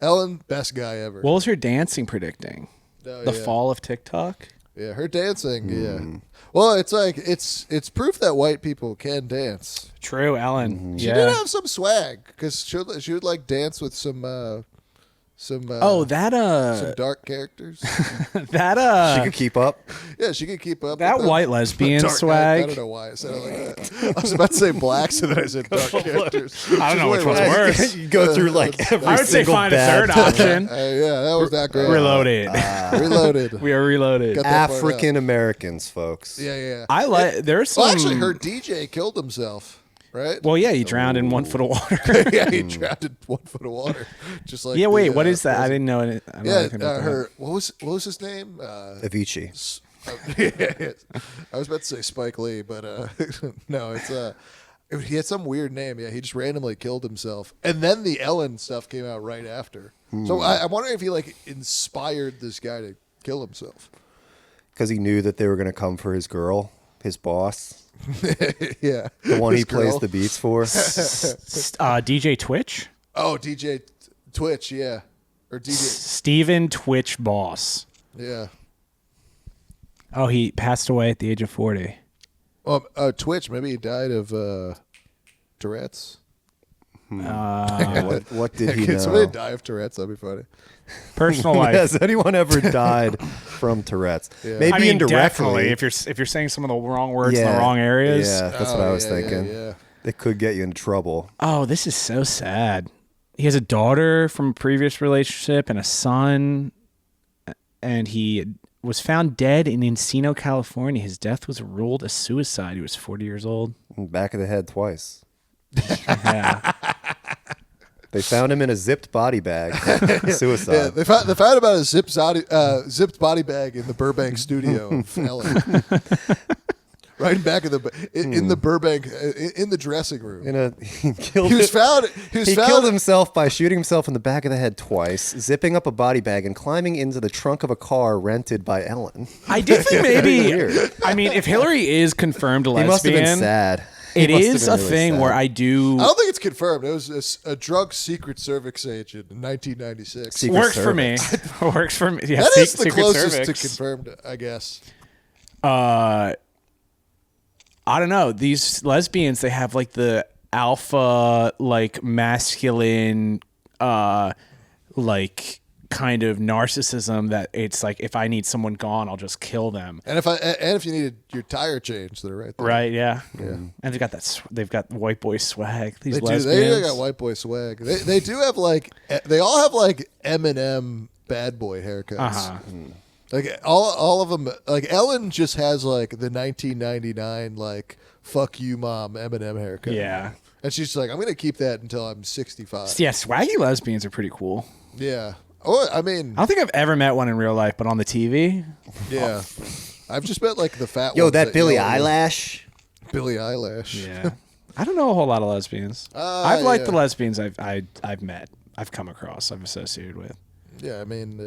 Ellen, best guy ever. What was her dancing predicting? Oh, The yeah. fall of TikTok. Yeah, her dancing. Yeah. Well, it's like it's proof that white people can dance. True, Ellen. She Yeah. did have some swag because she would like dance with some some dark characters. that She could keep up. Yeah, she could keep up. that with them. white lesbian Dark- I swag. don't know why I said it like that. I was about to say blacks and then I said dark characters. I don't know which one's Wait, worse. You go through like every I would say single find a bad third option. yeah, that was not great. Reloaded. Reloaded. We are reloaded. Got that part out. African Americans, folks. Yeah. I like. There's some. Well, actually, her DJ killed himself. Right? Well, yeah, he drowned in 1 foot of water. Yeah, he drowned in 1 foot of water. Just like yeah, wait, the, what is that? I president. didn't know it. I don't know Yeah, anything about that. her. What was his name? Avicii. I was about to say Spike Lee, but no, it's he had some weird name. Yeah, he just randomly killed himself, and then the Ellen stuff came out right after. So I'm wondering if he like inspired this guy to kill himself. Because he knew that they were going to come for his girl, his boss, Yeah, the one His he plays girl. the beats for. DJ Twitch? Oh, DJ Twitch, yeah, or DJ, Steven Twitch Boss. yeah. Oh, he passed away at the age of 40. Twitch. Maybe he died of Tourette's. What did he Can somebody know? die of Tourette's? That'd be funny. Personal life. Has anyone ever died from Tourette's? Yeah. Maybe I mean, indirectly. definitely. If you're saying some of the wrong words in the wrong areas. Yeah, that's what Oh, I was yeah, thinking. yeah. It could get you in trouble. Oh, this is so sad. He has a daughter from a previous relationship and a son, and he was found dead in Encino, California. His death was ruled a suicide. He was 40 years old. Back of the head twice. Yeah. They found him in a zipped body bag. Suicide. Yeah, they found about a zipped body bag in the Burbank studio of Ellen. Right in back of in the Burbank in the dressing room. He killed himself by shooting himself in the back of the head twice, zipping up a body bag, and climbing into the trunk of a car rented by Ellen. I did think maybe. I mean, if Hillary is confirmed a lesbian, He must have been sad. It He must have is been a really thing sad. where I do. I don't think it's confirmed. It was a drug Secret Service agent in 1996. Secret Works for me. Cervix. Works for me. Yeah, That is the Secret closest Cervix. to confirmed, I guess. I don't know. These lesbians, they have like the alpha, like masculine, like kind of narcissism that it's like, if I need someone gone, I'll just kill them. And if you needed your tire changed, they're right there. Right? Yeah. And they've got they've got white boy swag. These They lesbians. got white boy swag. They do have they all have like Eminem bad boy haircuts. Uh-huh. Like all of them. Like Ellen just has like the 1999 like fuck you mom Eminem haircut. Yeah. And she's like, I'm gonna keep that until I'm 65. Yeah, swaggy lesbians are pretty cool. Yeah. Oh, I mean, I don't think I've ever met one in real life, but on the TV. yeah. I've just met like the fat. Yo, ones that Billie yell at me. Eyelash. Billie Eyelash. Yeah. I don't know a whole lot of lesbians. I've liked yeah. the lesbians I've met, I've come across, I've associated with. Yeah, I mean,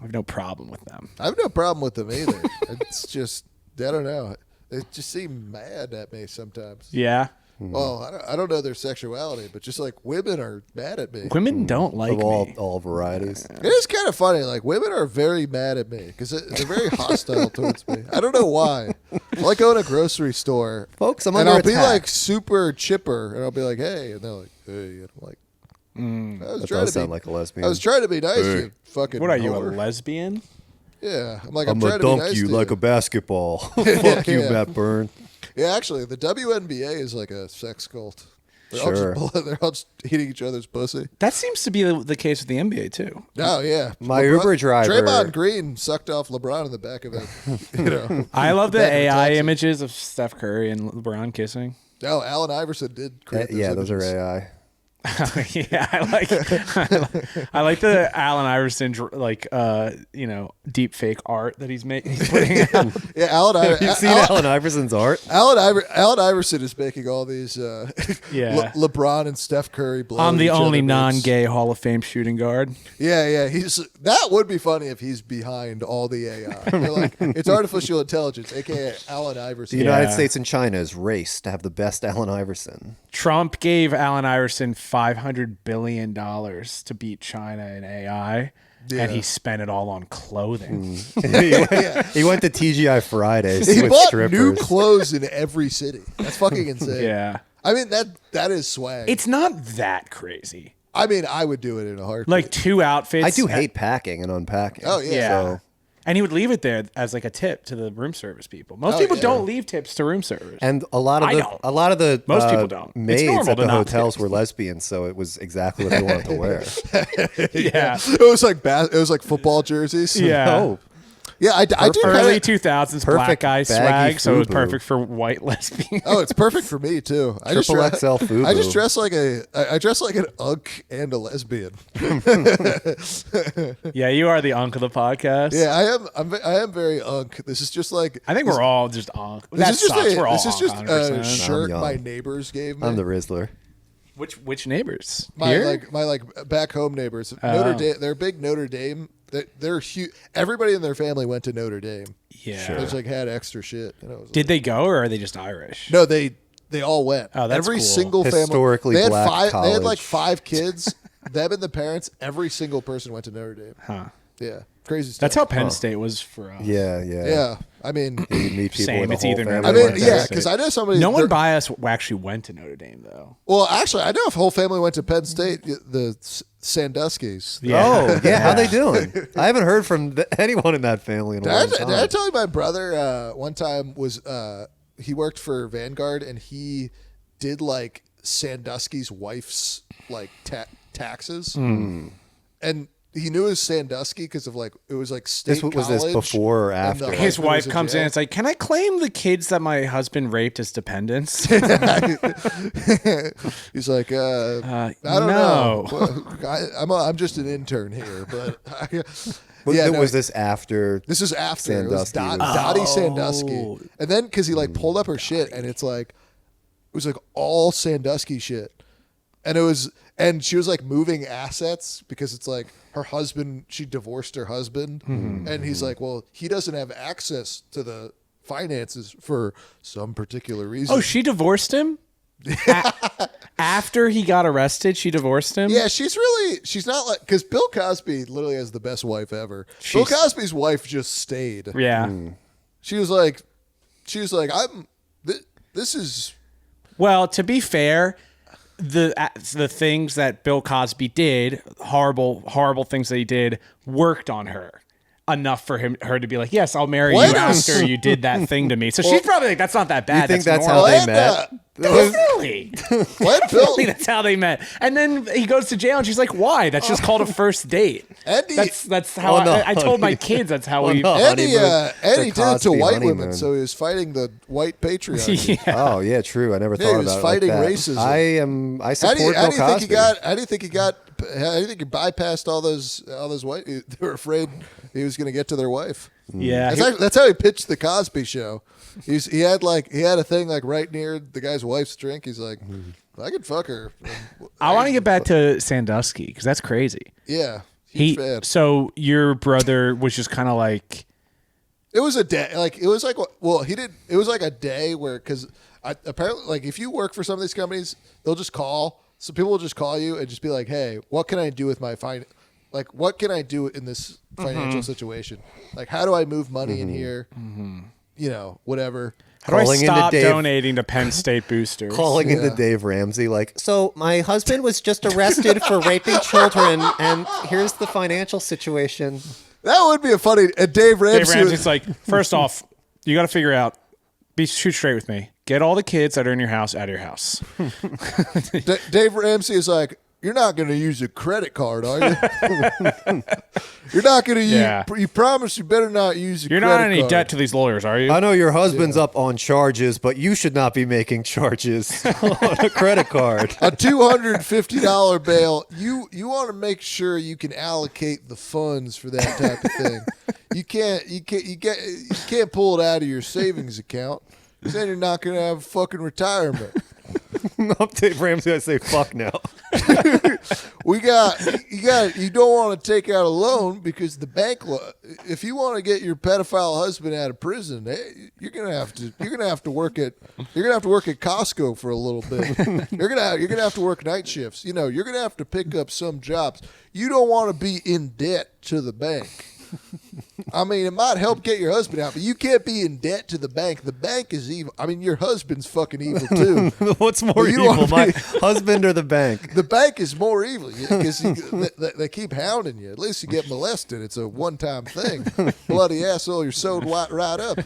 I have no problem with them. I have no problem with them either. It's just, I don't know. They just seem mad at me sometimes. Yeah. Well, I don't know their sexuality, but just like women are mad at me. Women don't like Of me. all varieties. It is kind of funny. Like women are very mad at me because they're very hostile towards me. I don't know why. I like going to a grocery store, Folks, I'm and under I'll be attack. like super chipper, and I'll be like, "Hey," and they're like, "Hey," and I'm like, I was That trying does to be, sound like a lesbian. I was trying to be nice, you fucking. What are you, a whore. lesbian? Yeah, I'm like, I'm trying gonna to be dunk nice you to like a basketball. Fuck you, Yeah. Matt Byrne. Yeah, actually, the WNBA is like a sex cult. Sure. They're all just eating each other's pussy. That seems to be the case with the NBA too. Oh yeah, My Uber driver- Draymond Green sucked off LeBron in the back of it. You know, I love the Back of a AI taxi. images of Steph Curry and LeBron kissing. Oh, Allen Iverson did create those Yeah, those are images. AI. Yeah, I like the Allen Iverson deep fake art that he's making. He's putting out. Yeah, Allen You've seen Allen Iverson's art? Allen Iverson is making all these Yeah. LeBron and Steph Curry blowing I'm the each only other bits. non-gay Hall of Fame shooting guard. Yeah, that would be funny if he's behind all the AI. They're like, it's artificial intelligence, aka Allen The Iverson. United Yeah. States and China is raced to have the best Allen Iverson. Trump gave Allen Iverson $500 billion to beat China in AI, Yeah. and he spent it all on clothing. He went to TGI Fridays He with bought strippers. new clothes in every city. That's fucking insane. Yeah. I mean that is swag. It's not that crazy. I mean, I would do it in a heartbeat. Like 2 outfits. I do hate packing and unpacking. Oh, yeah. Yeah. So, And he would leave it there as like a tip to the room service people. Most Oh, people yeah. don't leave tips to room service. and a lot of I the don't. Most people don't. It's maids normal at to the not hotels tip. were lesbians, so it was exactly what they wanted to wear. Yeah. it was like football jerseys. Yeah. Oh, Yeah, I do Early kind of. 2000s black Perfect guy baggy swag, so it was FUBU. perfect for white lesbians. Oh, it's perfect for me too. I just Triple dress, XL FUBU. I just dress like I dress like an unk and a lesbian. Yeah, you are the unk of the podcast. Yeah, I am very unk. This is just like I think we're all just unk. this That is just sucks. a, We're all this is just unk, a 100%. shirt young. my neighbors gave me. I'm the Rizzler. Which neighbors? my Here? my back home neighbors. Notre Dame. They're big Notre Dame. They're huge. Everybody in their family went to Notre Dame. Yeah. They just like had extra shit. And I was Did they go, or are they just Irish? No, they all went. Oh, that's every cool. single family. Historically They had black five. They had like college. 5 kids. Them and the parents. Every single person went to Notre Dame. Huh. Yeah, crazy stuff. That's how Penn State was for us. Yeah. Yeah, I mean, You meet people Same, with a it's whole either family. I Notre mean, Penn yeah, State. because I know somebody. No one they're- by us actually went to Notre Dame, though. Well, actually, I know if whole family went to Penn State. The Sandusky's. Yeah. Oh, yeah. How they doing? I haven't heard from anyone in that family in a Did long time. I tell you my brother one time was he worked for Vanguard and he did like Sandusky's wife's like taxes and he knew it was Sandusky because of like it was like state Was this college, before or and the after? His husband wife was comes in jail. and it's like, can I claim the kids that my husband raped as dependents? He's like, I don't no. know. Well, I'm just an intern here, but Was this after? This is after it was Sandusky Dottie was- Sandusky, and then because he like pulled up her shit, and it was like all Sandusky shit, and she was like moving assets because it's like her husband, she divorced her husband, and he's like, well, he doesn't have access to the finances for some particular reason. Oh, she divorced him? After he got arrested, she divorced him? Yeah, she's not like, because Bill Cosby literally has the best wife ever. Bill Cosby's wife just stayed. Yeah. She was like, this is. Well, to be fair, the things that Bill Cosby did, horrible things that he did, worked on her enough for her to be like, yes, I'll marry you after you did that thing to me. So she's probably like, that's not that bad. You think that's normal. how they met? Definitely. What Bill? Definitely that's how they met. And then he goes to jail and she's like, why? That's just called a first date. Andy, That's how I told my kids that's how we. no. Andy honeymoon. did it to Cosby white honeymoon. women, so he was fighting the white patriarchy. Yeah. Oh yeah, true. I never Yeah, thought he about was it fighting like that. racism. I support Bill Cosby. How do you think he bypassed all those white? They were afraid he was going to get to their wife. Yeah. That's how he pitched the Cosby Show. He had a thing like right near the guy's wife's drink. He's like, I could fuck her. I want to get back to Sandusky because that's crazy. Yeah, huge fan. So your brother was just kind of like, It was a day. Like it was like he did. It was like a day where because apparently like if you work for some of these companies, they'll just call. So people will just call you and just be like, "Hey, what can I do with my Like, what can I do in this financial situation? Like, how do I move money in here? You know, whatever." how do I Calling into stop Dave. donating to Penn State boosters? Calling into Dave Ramsey, like, so my husband was just arrested for raping children, and here's the financial situation. That would be a funny. Dave Ramsey. Dave Ramsey's like, first off, you got to figure out, shoot straight with me. Get all the kids that are in your house out of your house. Dave Ramsey is like, "You're not going to use a credit card, are you? You're not going to Yeah. use. You promise you better not use a You're credit not in any card. debt to these lawyers, are you? I know your husband's up on charges, but you should not be making charges on a credit card. A $250 bail. You want to make sure you can allocate the funds for that type of thing. You can't pull it out of your savings account. Then you're not going to have a fucking retirement. I'm Dave Ramsey. I say fuck now. You don't want to take out a loan because the bank. If you want to get your pedophile husband out of prison, you're gonna have to work at Costco for a little bit. You're gonna have to work night shifts. You know, you're gonna have to pick up some jobs. You don't want to be in debt to the bank. I mean, it might help get your husband out, but you can't be in debt to the bank. The bank is evil. I mean, your husband's fucking evil too. What's more you don't evil, my wanna husband or the bank? The bank is more evil because they keep hounding you. At least you get molested. It's a one-time thing. Bloody asshole, you're sewed right up.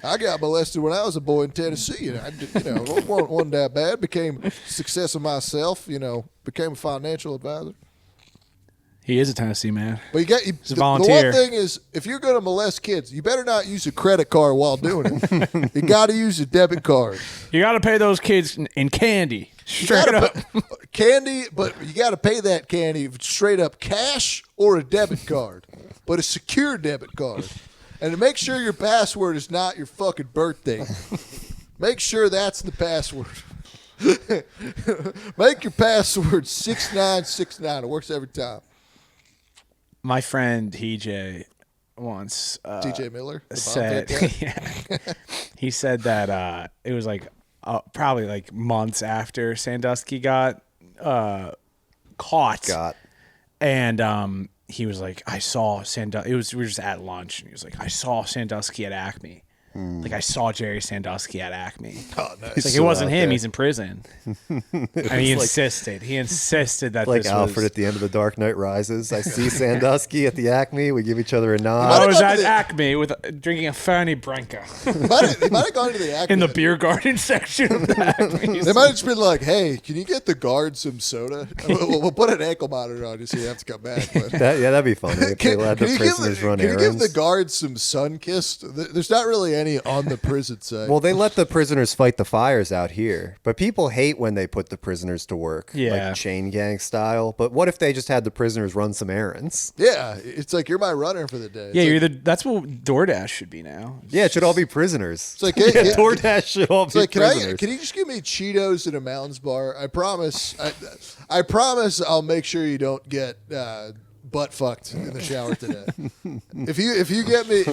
I got molested when I was a boy in Tennessee. And wasn't that bad. Became a success of myself. Became a financial advisor. He is a Tennessee man. But He's a the volunteer. one thing is, if you're going to molest kids, you better not use a credit card while doing it. You got to use a debit card. You got to pay those kids in candy. You Straight gotta up. candy, but you got to pay that candy straight up cash or a debit card, but a secure debit card. And to make sure your password is not your fucking birthday. Make sure that's the password. Make your password 6969. It works every time. My friend TJ once TJ Miller the said, Bobcat guy? yeah. He said that it was like probably like months after Sandusky got caught. And he was like, I saw Sandusky. We were just at lunch, and he was like, I saw Sandusky at Acme. Like I saw Jerry Sandusky at Acme. Oh, nice. It's like it Still wasn't out him. there. He's in prison. And he insisted. He insisted that Like this Alfred was. at the end of The Dark Knight Rises. I see Sandusky at the Acme. We give each other a nod. I was gone at to the- Acme with drinking a Fernie Branca He might have gone to the Acme. in the beer garden section of the Acme. They might have just been like, "Hey, can you get the guard some soda? We'll put an ankle monitor on you so you have to come back." But That'd be funny if they let the prisoners run can you give errands. the guards some Sunkist? There's not really any on the prison side. Well, they let the prisoners fight the fires out here, but people hate when they put the prisoners to work, Yeah. like chain gang style. But what if they just had the prisoners run some errands? yeah, it's like you're my runner for the day. It's Yeah, like, you're the. That's what DoorDash should be now. Yeah, it should all be prisoners. It's like, yeah, yeah, DoorDash should all It's be like, prisoners. can you just give me Cheetos and a Mounds bar? I promise. I promise I'll make sure you don't get butt fucked in the shower today. if you get me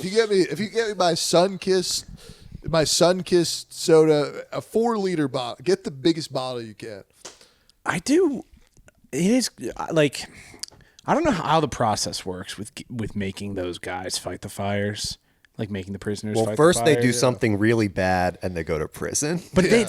my Sunkist soda, a 4-liter bottle. Get the biggest bottle you can. I do. It is like I don't know how the process works with making those guys fight the fires, like making the prisoners. Well, fight first the they fires. do something really bad and they go to prison. But Yeah.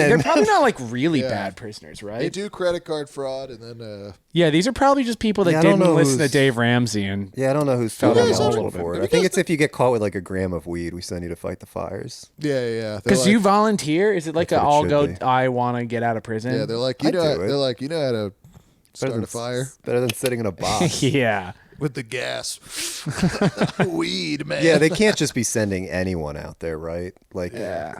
they're probably not like really bad prisoners, They right? do credit card fraud, and then Yeah, these are probably just people that Yeah, I don't didn't know listen to who's- Dave Ramsey and Yeah, I don't know who's Fell filling down the a hole little for bit. it. I think it's if you get caught with like a gram of weed, we send you to fight the fires. yeah. because They're you like, volunteer. Is it like That's a what it I'll should go? be. I want to get out of prison. yeah, they're like I'd do it. they're like, you know how to Better start than a fire Better than sitting in a box. yeah. with the gas. Weed, man. Yeah, they can't just be sending anyone out there, right? Like, Yeah.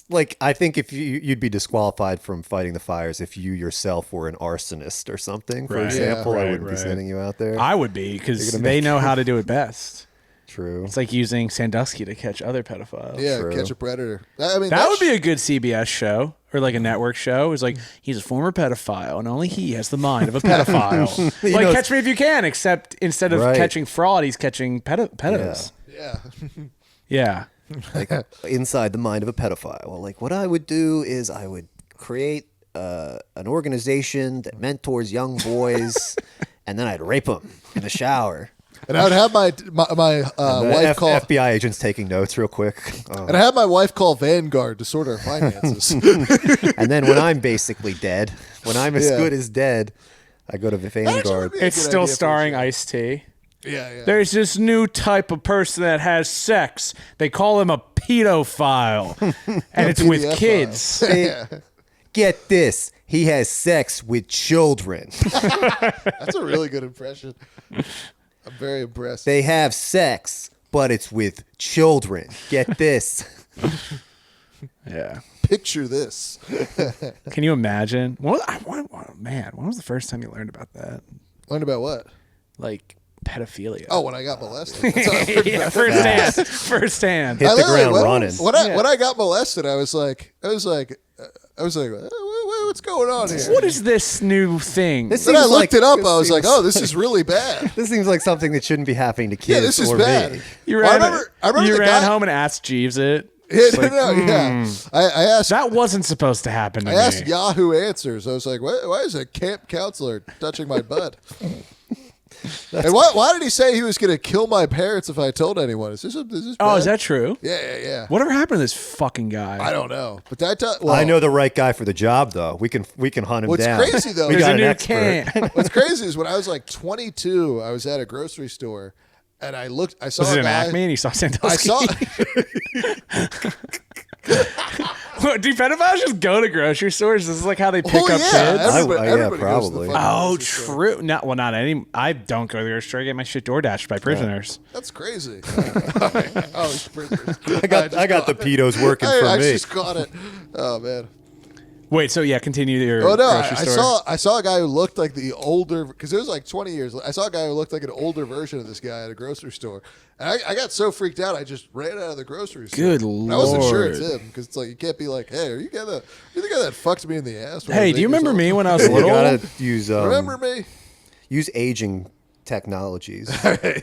like I think if you'd be disqualified from fighting the fires if you yourself were an arsonist or something. For Right. example, Yeah, I right, wouldn't be right. sending you out there. I would be because gonna they make- know how to do it best. True. It's like using Sandusky to catch other pedophiles. Yeah, True. catch a predator. I mean, That would be a good CBS show or like a network show. It's like he's a former pedophile and only he has the mind of a pedophile. He like knows- Catch Me If You Can, except instead of Right. catching fraud, he's catching pedos. yeah. Yeah. Like inside the mind of a pedophile. Well, like what I would do is I would create an organization that mentors young boys, and then I'd rape them in the shower. And I would have my wife call. FBI agents taking notes real quick. And I had my wife call Vanguard to sort our finances. And then when I'm basically dead, when I'm as Yeah. good as dead, I go to Vanguard. be a It's good still idea for a starring show. Ice-T. yeah. There's this new type of person that has sex. They call him a pedophile. And it's with PDF kids. yeah. Get this. He has sex with children. That's a really good impression. I'm very impressed. They have sex, but it's with children. Get this. Yeah. Picture this. Can you imagine? Man, when was the first time you learned about that? Learned about what? Like pedophilia. Oh, when I got molested. That's how I learned yeah, about that. firsthand. Hit the literally- ground running. When I got molested, I was like, what's going on here? What is this new thing? This Then I seems looked like- it up. this I was like, seems- oh, this is really bad. This seems like something that shouldn't be happening to kids. Yeah, this is or bad. me. You Well, ran, I remember you the ran guy- home and asked Jeeves it. Yeah. I asked. That wasn't supposed to happen to I asked me. Yahoo Answers. I was like, why is a camp counselor touching my butt? And why did he say he was going to kill my parents if I told anyone? Is this Oh, bad? is that true? Yeah. Whatever happened to this fucking guy? I don't know. But that well, I know the right guy for the job, though. We can hunt him What's down. crazy, though, we There's got a an new expert. can. What's crazy is when I was like 22, I was at a grocery store and I saw Was a it an guy. Acme and you saw Sandusky? I saw. Do pedophiles just go to grocery stores? This is like how they pick Oh, up yeah, kids? everybody, yeah, everybody goes to the probably. fucking Oh, grocery store. true. Not any. I don't go to the grocery store. I get my shit door dashed by prisoners. That's crazy. Oh, it's prisoners. I got the pedos working I for me. just caught it. Oh man. Wait, so yeah, continue your Oh no! grocery store. I saw a guy who looked like the older because it was like 20 years. I saw a guy who looked like an older version of this guy at a grocery store, and I got so freaked out I just ran out of the grocery store. Good And I wasn't sure it's Lord. him because it's like you can't be like, hey, are you the guy that fucked me in the ass? when I Hey, was do you 8 years remember old?" me when I was You little? gotta use Remember me? use aging technologies.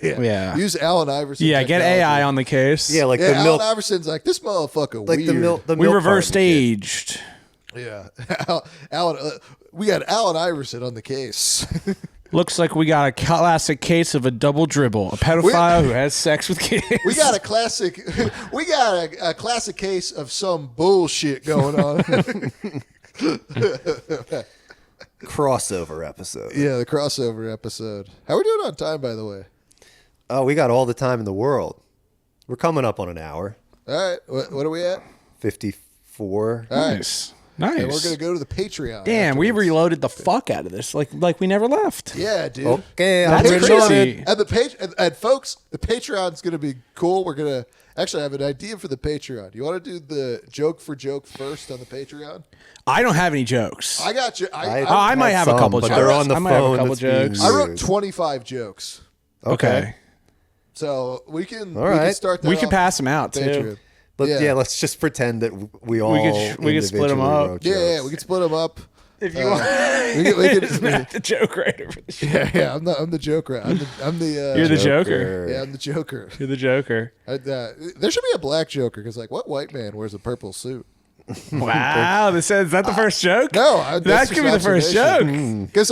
Yeah. Use Allen Iverson. Yeah, get technology. AI on the case. Yeah, like Yeah, the Allen milk, Iverson's like this motherfucker. like weird. the milk. The we milk reversed carton kid. Yeah, Allen. We got Allen Iverson on the case. Looks like we got a classic case of a double dribble, a pedophile who has sex with kids. We got a classic. We got a classic case of some bullshit going on. Crossover episode. Yeah, the crossover episode. How are we doing on time, by the way? Oh, we got all the time in the world. We're coming up on an hour. All right, what are we at? 54. All right. Nice. And we're gonna go to the Patreon. Damn, we afterwards. reloaded the fuck out of this, like we never left. Yeah, dude. Okay, That's I'm crazy. And folks, the Patreon's gonna be cool. We're gonna actually have an idea for the Patreon. You want to do the joke for joke first on the Patreon? I don't have any jokes. I got you. I might have a some, couple but jokes. they're on the I might have a phone couple that's being jokes. I wrote Dude. 25 jokes, Okay. so we can right. start that. We can off pass them out Patreon. too. Let's just pretend that we all we could split 'em individually up. wrote Yeah, jokes. we can split them up. If you want, We can, it's Matt the joke writer for the show. yeah. I'm the joker. I'm the. You're the Joker. Yeah, I'm the Joker. You're the Joker. There should be a black Joker because, like, what white man wears a purple suit? Wow, is that the first joke? No, that could be the first joke. Because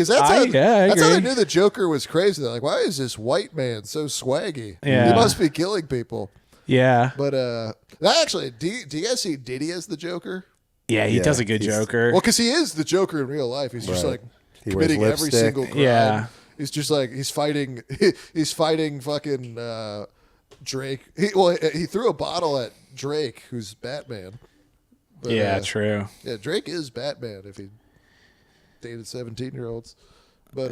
that's how I that's how they agree. knew the Joker was crazy. They're like, why is this white man so swaggy? Yeah. He must be killing people. Yeah, But actually, do you guys see Diddy as the Joker? yeah, he Yeah, does a good he's- Joker. Well, because he is the Joker in real life. He's just Right. like He wears committing every lipstick. single crime. Yeah. He's just like he's fighting fucking Drake. He threw a bottle at Drake, who's Batman. But, Yeah, true. Yeah, Drake is Batman if he dated 17-year-olds. But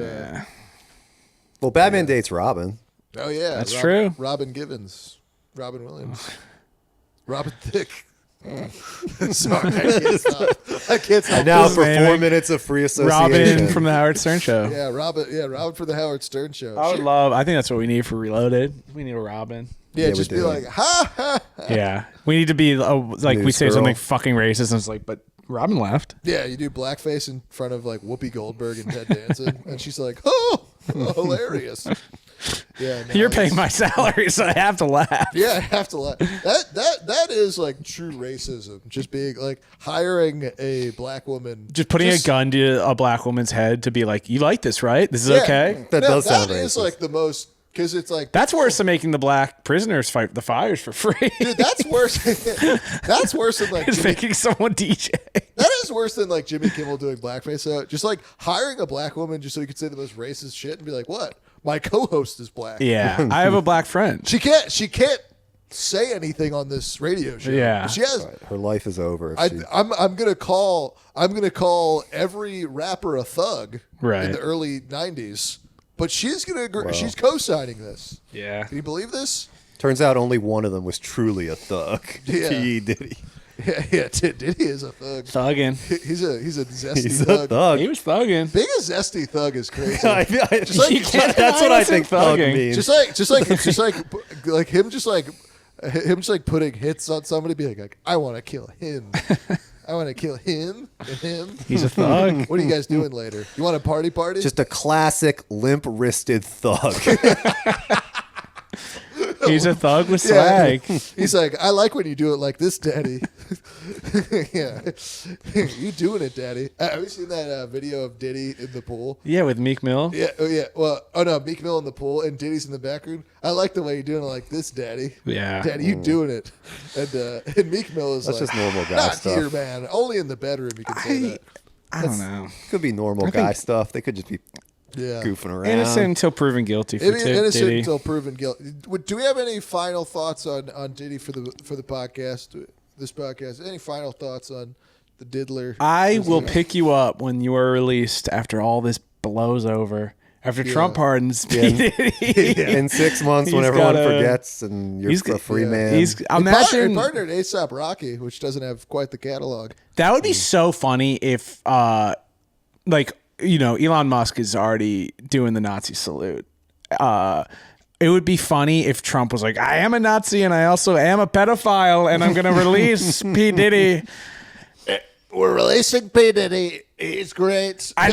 Well, Batman dates Robin. oh yeah, That's true. Robin Givens, Robin Williams, Robin Thicke. Sorry, I can't stop. And now This is for 4 amazing. minutes of free association. Robin from the Howard Stern Show. Yeah, Robin for the Howard Stern Show. I would love. I think that's what we need for Reloaded. We need a Robin. Yeah, Yeah, we just be do. like, ha ha. Yeah, we need to be like we News say girl. something fucking racist, and it's like, but Robin left. Yeah, you do blackface in front of like Whoopi Goldberg and Ted Danson, and she's like, oh, hilarious. Yeah, no, You're it's- paying my salary, so I have to laugh. Yeah, I have to laugh. That is like true racism. Just being like hiring a black woman, Just putting a gun to a black woman's head to be like, you like this, right? This is Yeah. okay. That does sound That is racist. like the most because it's like That's worse than making the black prisoners fight the fires for free. dude, that's worse. That's worse than like It's Jimmy, making someone DJ. that is worse than like Jimmy Kimmel doing blackface. So just like hiring a black woman just so you could say the most racist shit and be like, what? My co-host is black. Yeah, I have a black friend. She can't say anything on this radio show. Yeah. She has. Her life is over. If she, I'm gonna call every rapper a thug Right. in the early '90s, but she's gonna agree. She's co-signing this. Yeah. Can you believe this? turns out only one of them was truly a thug. Yeah. P. Diddy. Yeah, Diddy is a thug. Thugging. He's a zesty He's a thug. thug. He was thugging. Being a zesty thug is crazy. like, You can't that's deny what I innocent think thug thugging. means. just like him just like putting hits on somebody, being like, I want to kill him. I want to kill him and him. He's a thug. What are you guys doing later? You want a party? Just a classic limp-wristed thug. He's a thug with Yeah. swag. He's like, I like when you do it like this, Daddy. Yeah, you doing it, Daddy. Have you seen that video of Diddy in the pool? Yeah, with Meek Mill. Yeah, oh yeah. Well, oh no, Meek Mill in the pool and Diddy's in the background. I like the way you're doing it like this, Daddy. Yeah. Daddy, you doing it? And Meek Mill is That's like, just normal guy not stuff. here, man. Only in the bedroom you can say that. I don't know. Could be normal I guy think- stuff. They could just be Yeah, goofing around. Innocent until proven guilty for maybe innocent Diddy. until proven guilty. Do we have any final thoughts on Diddy for the podcast? This podcast. Any final thoughts on the diddler? I will pick you up when you are released after all this blows over. After Trump pardons P. Diddy. In 6 months, when He's everyone gotta- forgets and you're he's a free man. He's He imagine partnered ASAP Rocky, which doesn't have quite the catalog. that would be so funny if like Elon Musk is already doing the Nazi salute. It would be funny if Trump was like, I am a Nazi and I also am a pedophile and I'm going to release P. Diddy. We're releasing P. Diddy He's great. I'd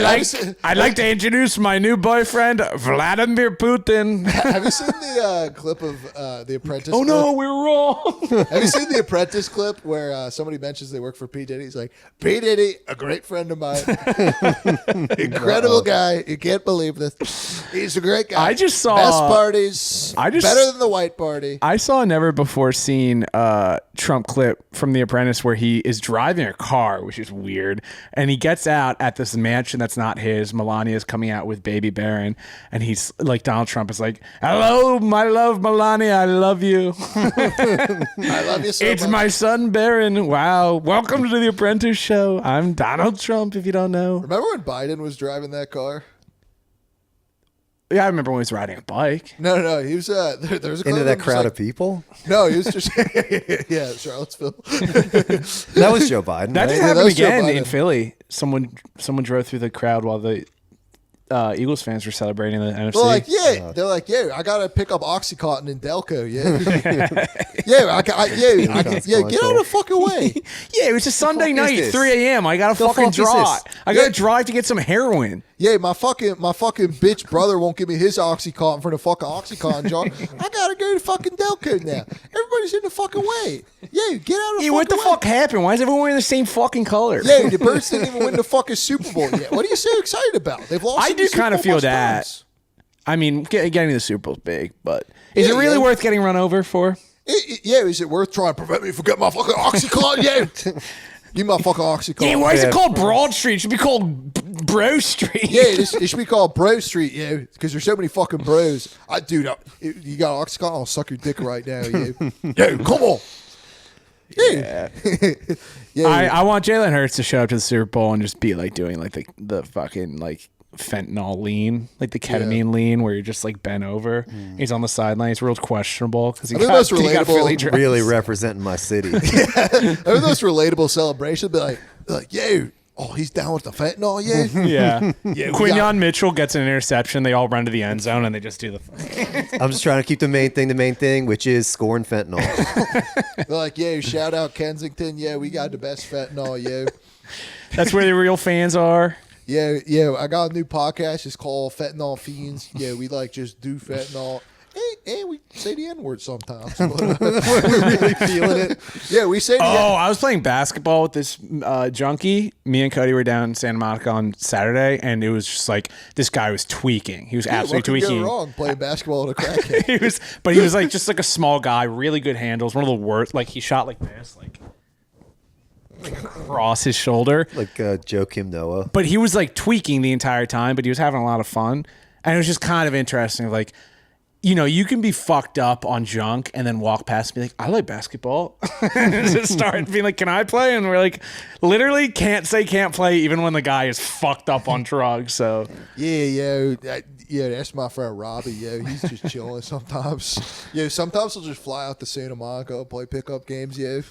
like to introduce my new boyfriend, Vladimir Putin. Have you seen the clip of The Apprentice? Oh clip? no, we were wrong. Have you seen The Apprentice clip where somebody mentions they work for P. Diddy? He's like, P. Diddy, a great friend of mine. Incredible guy. You can't believe this. He's a great guy. I just saw best parties. Better than the white party. I saw a never before seen Trump clip from The Apprentice where he is driving a car, which is weird, and he gets out at this mansion that's not his. Melania's coming out with baby Barron, and he's like, Donald Trump is like, hello, my love, Melania, I love you. I love you so It's much. my son, Barron. Wow. Welcome to The Apprentice show. I'm Donald Trump, if you don't know. Remember when Biden was driving that car? Yeah, I remember when he was riding a bike. No. He was there was a clip Into of that him just crowd like- of people. No, he was just yeah, Charlottesville. That was Joe Biden. That right? did that happen was Joe again Biden. in Philly. Someone drove through the crowd while the Eagles fans were celebrating the NFC. They're like, yeah, I gotta pick up OxyContin in Delco, yeah, get out of the fucking way. Yeah, it was a Sunday fuck is night, this? 3 a.m. I got to The fucking fuck is drive. this? I got to drive to get some heroin. Yeah, my fucking bitch brother won't give me his OxyContin for the fucking OxyContin jar. I gotta go to fucking Delco now. Everybody's in the fucking way. Yeah, get out of the Yeah, fucking what the way. fuck happened? Why is everyone wearing the same fucking color? Yeah, the Birds didn't even win the fucking Super Bowl yet. What are you so excited about? They've lost. I in the do Super kind of Bowl feel much that. times. I mean, getting to the Super Bowl is big, but is Yeah, it really yeah. worth getting run over for? Yeah, is it worth trying to prevent me from getting my fucking OxyContin? Yeah. Give me my fucking OxyContin. Yeah, why is it called Broad Street? It should be called Bro Street. Yeah, it should be called Bro Street, because there's so many fucking bros. You got OxyContin? I'll suck your dick right now, Yo, come on. Yeah. Yeah. I want Jalen Hurts to show up to the Super Bowl and just be like doing like the fucking like fentanyl lean, like the ketamine lean, where you're just like bent over. He's on the sideline. It's real questionable because he I think got that's he got relatable. Philly dressed. Really representing my city. I mean, those relatable celebrations, be like, yo, oh, he's down with the fentanyl, Yeah. Yeah, we Quinyon got- Mitchell gets an interception. They all run to the end zone and they just do the. I'm just trying to keep the main thing, which is scoring fentanyl. They're like, yo, shout out Kensington. Yeah, we got the best fentanyl, yo. That's where the real fans are. Yeah, I got a new podcast. It's called Fentanyl Fiends. Yeah, we like just do fentanyl. And we say the N-word sometimes. We're really feeling it. Yeah, we say the Oh, I was playing basketball with this junkie. Me and Cody were down in Santa Monica on Saturday, and it was just like this guy was tweaking. He was What absolutely could go tweaking. wrong playing basketball with a crackhead? He was like just like a small guy, really good handles. One of the worst. Like he shot like this, like across his shoulder. Like Joe Kim Noah. But he was like tweaking the entire time, but he was having a lot of fun. And it was just kind of interesting. Like, you know, you can be fucked up on junk and then walk past and be like, I like basketball. And just start being like, can I play? And we're like, literally can't play even when the guy is fucked up on drugs. So Yeah, that's my friend Robbie. Yo, he's just chilling sometimes. Yo, sometimes he'll just fly out to Santa Monica and play pickup games. Yo,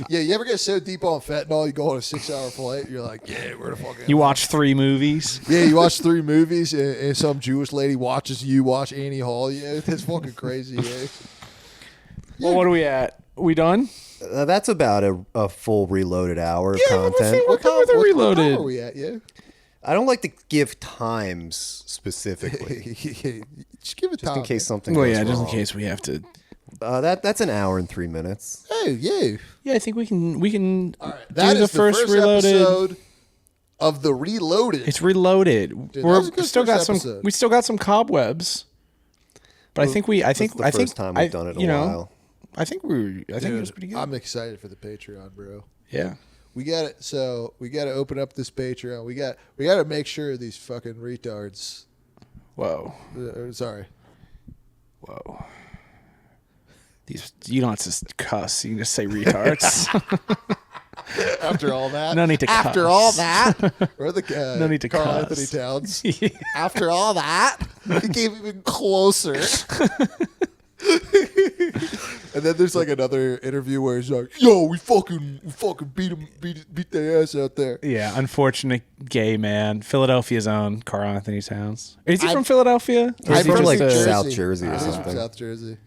yeah. You ever get so deep on fentanyl, you go on a 6-hour flight. You're like, yeah, we're the fucking. you watch 3 movies. Yeah, you watch 3 movies, and some Jewish lady watches you watch Annie Hall. Yeah, that's fucking crazy. Yeah. Well, what are we at? We done? That's about a full reloaded hour of Yeah, we're content. We're done with the What reloaded. time are we at? Yeah. I don't like to give times specifically, Just give it time. just in case something. Well, goes yeah, just in wrong. case we have to. That's an hour and 3 minutes. Hey, yeah. Yeah, I think we can That do is the first reloaded. episode of the Reloaded. It's reloaded. Dude, that was a good still got first some. episode. We still got some cobwebs. But I think the first time we've done it in a while. I think it was pretty good. I'm excited for the Patreon, bro. Yeah. We got it. So we got to open up this Patreon. We got to make sure these fucking retards. Whoa. Sorry. Whoa. You don't have to cuss. You can just say retards. After all that. No need to cuss. After all that. Or the No need to Carl cuss. Anthony Towns. After all that, he came even closer. And then there's like another interview where he's like, "Yo, we fucking beat their ass out there." Yeah, unfortunate gay man. Philadelphia's own Carl Anthony Towns. Is he from Philadelphia? Or He's is he from just like a- South Jersey or He's from something. South Jersey.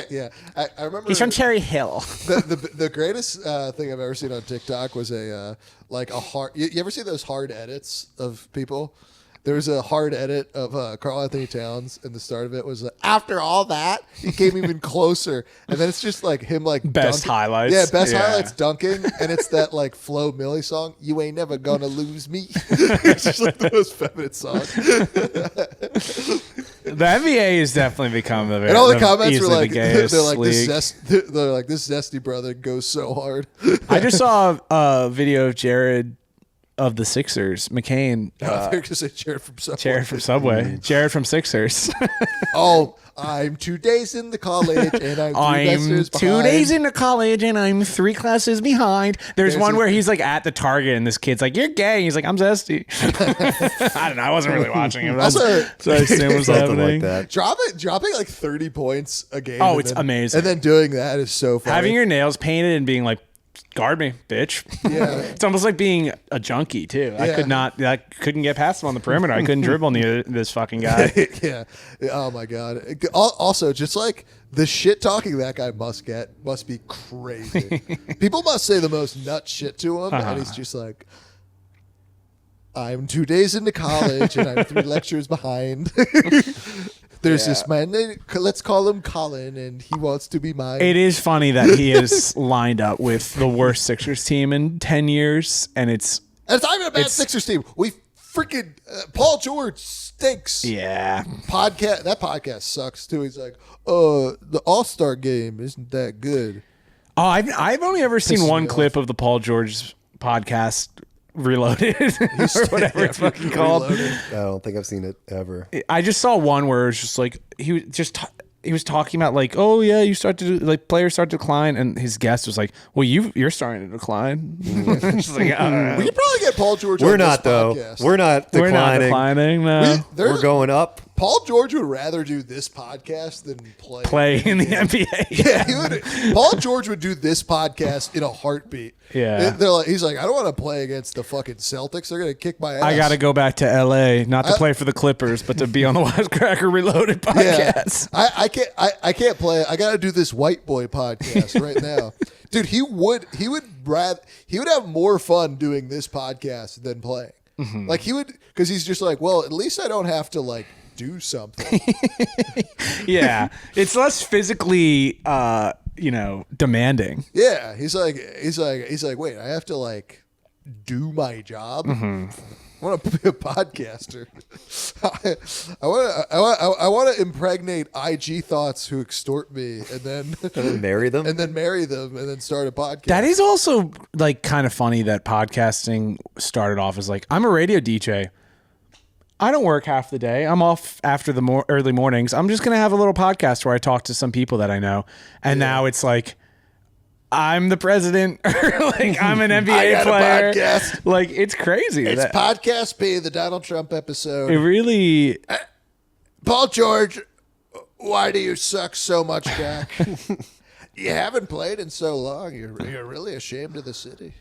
Yeah, I remember. He's from Cherry Hill. The greatest thing I've ever seen on TikTok was a hard. You ever see those hard edits of people? There was a hard edit of Karl Anthony Towns, and the start of it was after all that, he came even closer, and then it's just like him like Best dunking. highlights. Yeah, best highlights dunking, and it's that like Flo Milli song, "You Ain't Never Gonna Lose Me." It's just like the most feminine song. The NBA has definitely become the And all the comments were easily like, the gayest they're like league. they're like, this zesty brother goes so hard. I just saw a video of Jared of the Sixers, McCain. I think to say Jared from Subway. Jared from Subway. Jared from Sixers. Oh, I'm 2 days in the college and I'm 3 I'm semesters 2 behind. days into college and I'm 3 classes behind. There's one where he's like at the Target and this kid's like, "You're gay." He's like, "I'm zesty." I don't know. I wasn't really watching him. Also, So I assume it was Something happening. like that. dropping like 30 points a game. Oh, and it's then- amazing. And then doing that is so funny. Having your nails painted and being like, "Guard me, bitch." Yeah. It's almost like being a junkie too. I Yeah. couldn't get past him on the perimeter. I couldn't dribble near this fucking guy. Yeah. Oh my god. Also, just like the shit talking that guy must be crazy. People must say the most nut shit to him, and he's just like, "I'm 2 days into college and I'm 3 lectures behind." There's this man, let's call him Colin, and he wants to be mine. It is funny that he is lined up with the worst Sixers team in 10 years, and it's And it's not even a bad Sixers team. We freaking Paul George stinks. yeah. That podcast sucks too. He's like, the All-Star game isn't that good. Oh, I've only ever seen Pisses one me clip of the Paul George podcast, Reloaded, or whatever it's fucking called. Reloaded. I don't think I've seen it ever. I just saw one where it's just like he was talking about like, "Oh yeah, you start to like players start to decline," and his guest was like, "Well, you're starting to decline." Just like, I don't know. We could probably get Paul George. We're on not this though. podcast. We're not We're not declining. declining. No. We're going up. Paul George would rather do this podcast than Play in the NBA. Yeah, he would. Paul George would do this podcast in a heartbeat. Yeah. He's like, I don't want to play against the fucking Celtics. They're gonna kick my ass. I got to go back to LA, not to play for the Clippers, but to be on the Wisecracker Reloaded podcast. Yeah, I can't play. I got to do this white boy podcast right now, dude. He would have more fun doing this podcast than playing. Mm-hmm. Like he would, because he's just like, well, at least I don't have to like do something. Yeah, it's less physically, demanding. Yeah, he's like, wait, I have to like do my job. Mm-hmm. I want to be a podcaster. I want to impregnate IG thoughts who extort me, and then Marry them. and then marry them, and then start a podcast. That is also like kind of funny that podcasting started off as like, I'm a radio DJ. I don't work half the day. I'm off after the early mornings. I'm just going to have a little podcast where I talk to some people that I know. And now it's like, I'm the president, or like I'm an NBA I got a player. podcast. Like, it's crazy. It's that- Podcast P, the Donald Trump episode. it really, Paul George, why do you suck so much, Jack? You haven't played in so long. You're really ashamed of the city.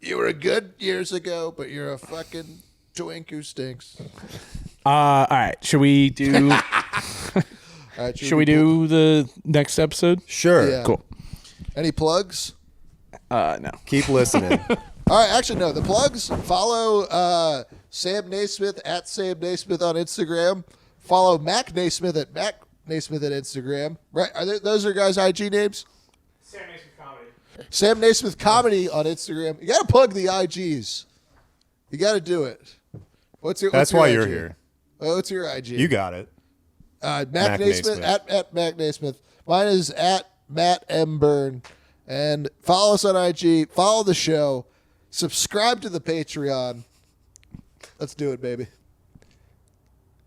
You were good years ago, but you're a fucking twink who stinks. all right. Should we do, All right, should we do the next episode? Sure. Yeah. Cool. Any plugs? No. Keep listening. All right, actually, no. The plugs, follow Sam Naismith at Sam Naismith on Instagram. Follow Mac Naismith at Mac Naismith at Instagram. Right? Those are guys' IG names? Sam Naismith Comedy. Sam Naismith Comedy on Instagram. You got to plug the IGs. You got to do it. What's your That's why IG? you're here. What's your IG? You got it. Mac Mac Naismith, Naismith. at Mac Naismith. Mine is at Matt M. Byrne. And follow us on IG. Follow the show. Subscribe to the Patreon. Let's do it, baby.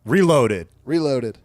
Reloaded. Reloaded.